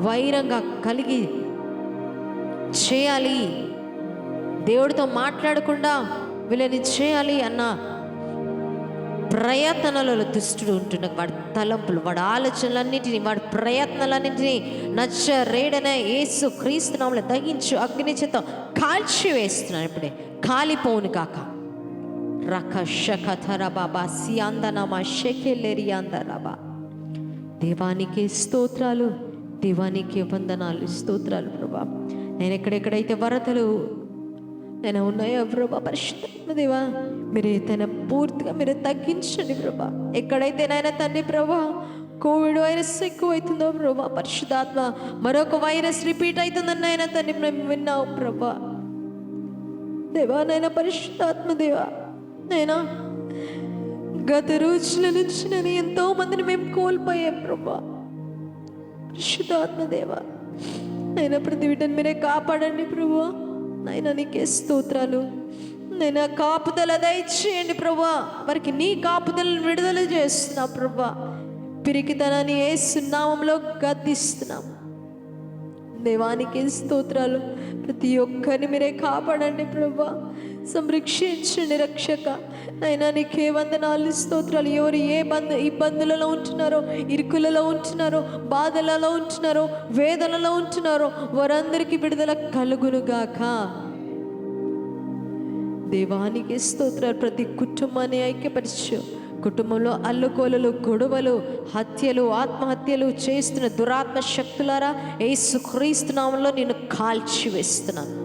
వైరంగా కలిగి చేయాలి, దేవుడితో మాట్లాడకుండా వీళ్ళని చేయాలి అన్న ప్రయత్నాలలో దుష్టుడు ఉంటున్న వాడి తలంపులు, వాడి ఆలోచనలన్నింటినీ, వాడి ప్రయత్నాలన్నింటినీ నచ్చరేడనే యేసు క్రీస్తు నామములో దహించు అగ్ని చేత కాల్చి వేస్తున్నాను. ఇప్పుడే కాలిపోను కాక. రకషకథరబాబా సియాందనమా షెకెల్లెరియాందరబా. దేవానికి స్తోత్రాలు, దేవానికి వందనాలు, స్తోత్రాలు ప్రభా. నేను ఎక్కడెక్కడైతే వరదలు నేను ఉన్నాయో ప్రభా, పరిశుద్ధాత్మ దేవా మీరే తన పూర్తిగా మీరు తగ్గించండి ప్రభా. ఎక్కడైతే నాయన తండ్రి ప్రభా కోవిడ్ వైరస్ ఎక్కువ అవుతుందో ప్రభా, పరిశుద్ధాత్మ మరొక వైరస్ రిపీట్ అవుతుందని నాయన తండ్రి మేము విన్నావు ప్రభా. దేవా నాయన పరిశుద్ధాత్మ దేవా, నైనా గత రోజుల నుంచి నేను ఎంతో మందిని మేము కోల్పోయాం ప్రభా. పరిశుద్ధాత్మ దేవా నైనా ప్రతి వీటిని మీరే కాపాడండి ప్రభా. నైనా నీకే స్తోత్రాలు. నైనా కాపుదల దయచేయండి ప్రభా. వారికి నీ కాపుదలను విడుదల చేస్తున్నా ప్రభా. పిరికితనాన్ని యేసు నామములో గద్దిస్తున్నాం. దేవానికి స్తోత్రాలు. ప్రతి ఒక్కరిని మీరే కాపాడండి ప్రభా, సంరక్షించండి రక్షక. అయినా నీకే వందనాలు, స్తోత్రాలు. ఎవరు ఏ ఇబ్బందులలో ఉంటున్నారో, ఇరుకులలో ఉంటున్నారో, బాధలలో ఉంటున్నారో, వేదనలో ఉంటున్నారో వారందరికీ విడుదల కలుగునుగాక. దేవానికి స్తోత్రాలు. ప్రతి కుటుంబాన్ని ఐక్యపరచు. కుటుంబంలో అల్లుకోలలు, గొడవలు, హత్యలు, ఆత్మహత్యలు చేస్తున్న దురాత్మ శక్తులారా యేసుక్రీస్తు నామములో నిన్ను కాల్చివేస్తున్నాను.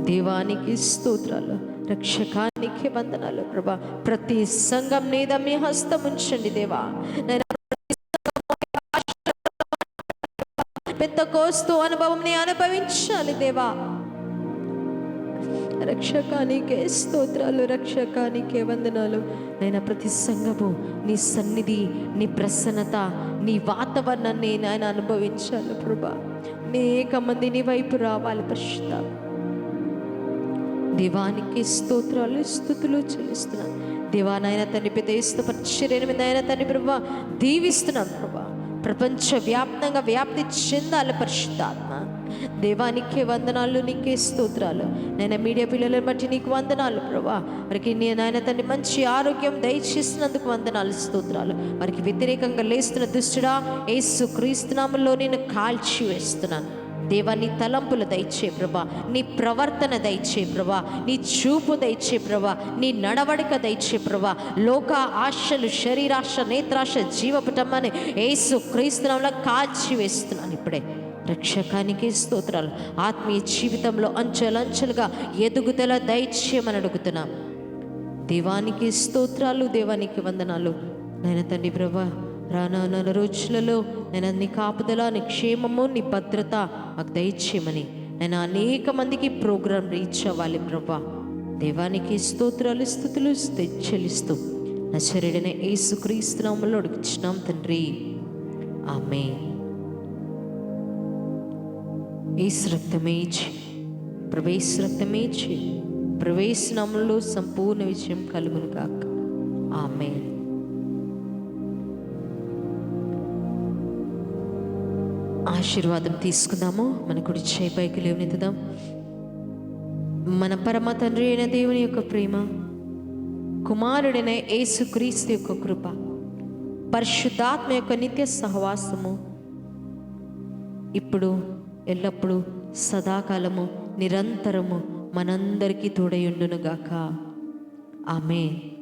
దేవానికి స్తోత్రాలు. రక్షకానికి వందనాలు ప్రభా. ప్రతి సంఘం మీద మీ హస్తం ఉంచండి దేవా. పెంతెకోస్తు అనుభవంని అనుభవించాలి దేవా. రక్షకానికే స్తోత్రాలు, రక్షకానికే వందనాలు. నాయన ప్రతి సంఘము నీ సన్నిధి, నీ ప్రసన్నత, నీ వాతావరణాన్ని నాయన అనుభవించాలి ప్రభా. అనేక మంది నీ వైపు రావాలి పరిశుద్ధ. దేవానికి స్తోత్రాలు, స్తుతులు చెల్లిస్తున్నాను దేవా. నాయన తండ్రి పెద్ద పరిచర్యను మీద నాయన తండ్రి ప్రభా దీవిస్తున్నాను ప్రభా. ప్రపంచ వ్యాప్తంగా వ్యాప్తి చెందాలి పరిశుద్ధాత్మ. దేవానికే వందనాలు, నీకే స్తోత్రాలు. నేను మీడియా పిల్లలను బట్టి నీకు వందనాలు ప్రభా. వారికి నాయన తండ్రి మంచి ఆరోగ్యం దయచేసినందుకు వందనాలు, స్తోత్రాలు. వారికి వ్యతిరేకంగా లేస్తున్న దుష్టుడా యేసు క్రీస్తు నామములో నేను కాల్చి వేస్తున్నాను. దేవా, నీ తలంపులు దయచే ప్రభా, నీ ప్రవర్తన దయచే ప్రభా, నీ చూపు దయచే ప్రభా, నీ నడవడిక దయచే ప్రభా. లోక ఆశలు, శరీరాశ, నేత్రాశ, జీవపటమని యేసు క్రీస్తు నామములో కాల్చి వేస్తున్నాను ఇప్పుడే. రక్షకానికి స్తోత్రాలు. ఆత్మీయ జీవితంలో అంచెలంచెలుగా ఎదుగుదల దయచేయమని అడుగుతున్నాం. దేవానికి స్తోత్రాలు, దేవానికి వందనాలు. నాయన తండ్రి ప్రభా, రానున్న రోజులలో నేను నీ కాపుదల, నీ క్షేమము, నీ భద్రత మాకు దయచేయమని నేను అనేక మందికి ప్రోగ్రాం రీచ్ అవ్వాలి ప్రభా. దేవానికి స్తోత్రాలు, స్తుతులు చెల్లిస్తూ నజరేయుడైన యేసుక్రీస్తు నామములో అడుగుచున్నాం తండ్రి, ఆమేన్. యేసు రక్తమే ఇచ్చి, ప్రవేశ రక్తమే ఇచ్చి, ప్రవేశ నామములో సంపూర్ణ విజయం కలుగును గాక. ఆమేన్. ఆశీర్వాదం తీసుకుందాము. మన కుడి చేయి పైకి లేవనెత్తుదాం. మన పరమ తండ్రి అయిన దేవుని యొక్క ప్రేమ, కుమారుడైన యేసుక్రీస్తు యొక్క కృప, పరిశుద్ధాత్మ యొక్క నిత్య సహవాసము ఇప్పుడు ఎల్లప్పుడూ సదాకాలము నిరంతరము మనందరికీ తోడయుండునుగాక. ఆమేన్.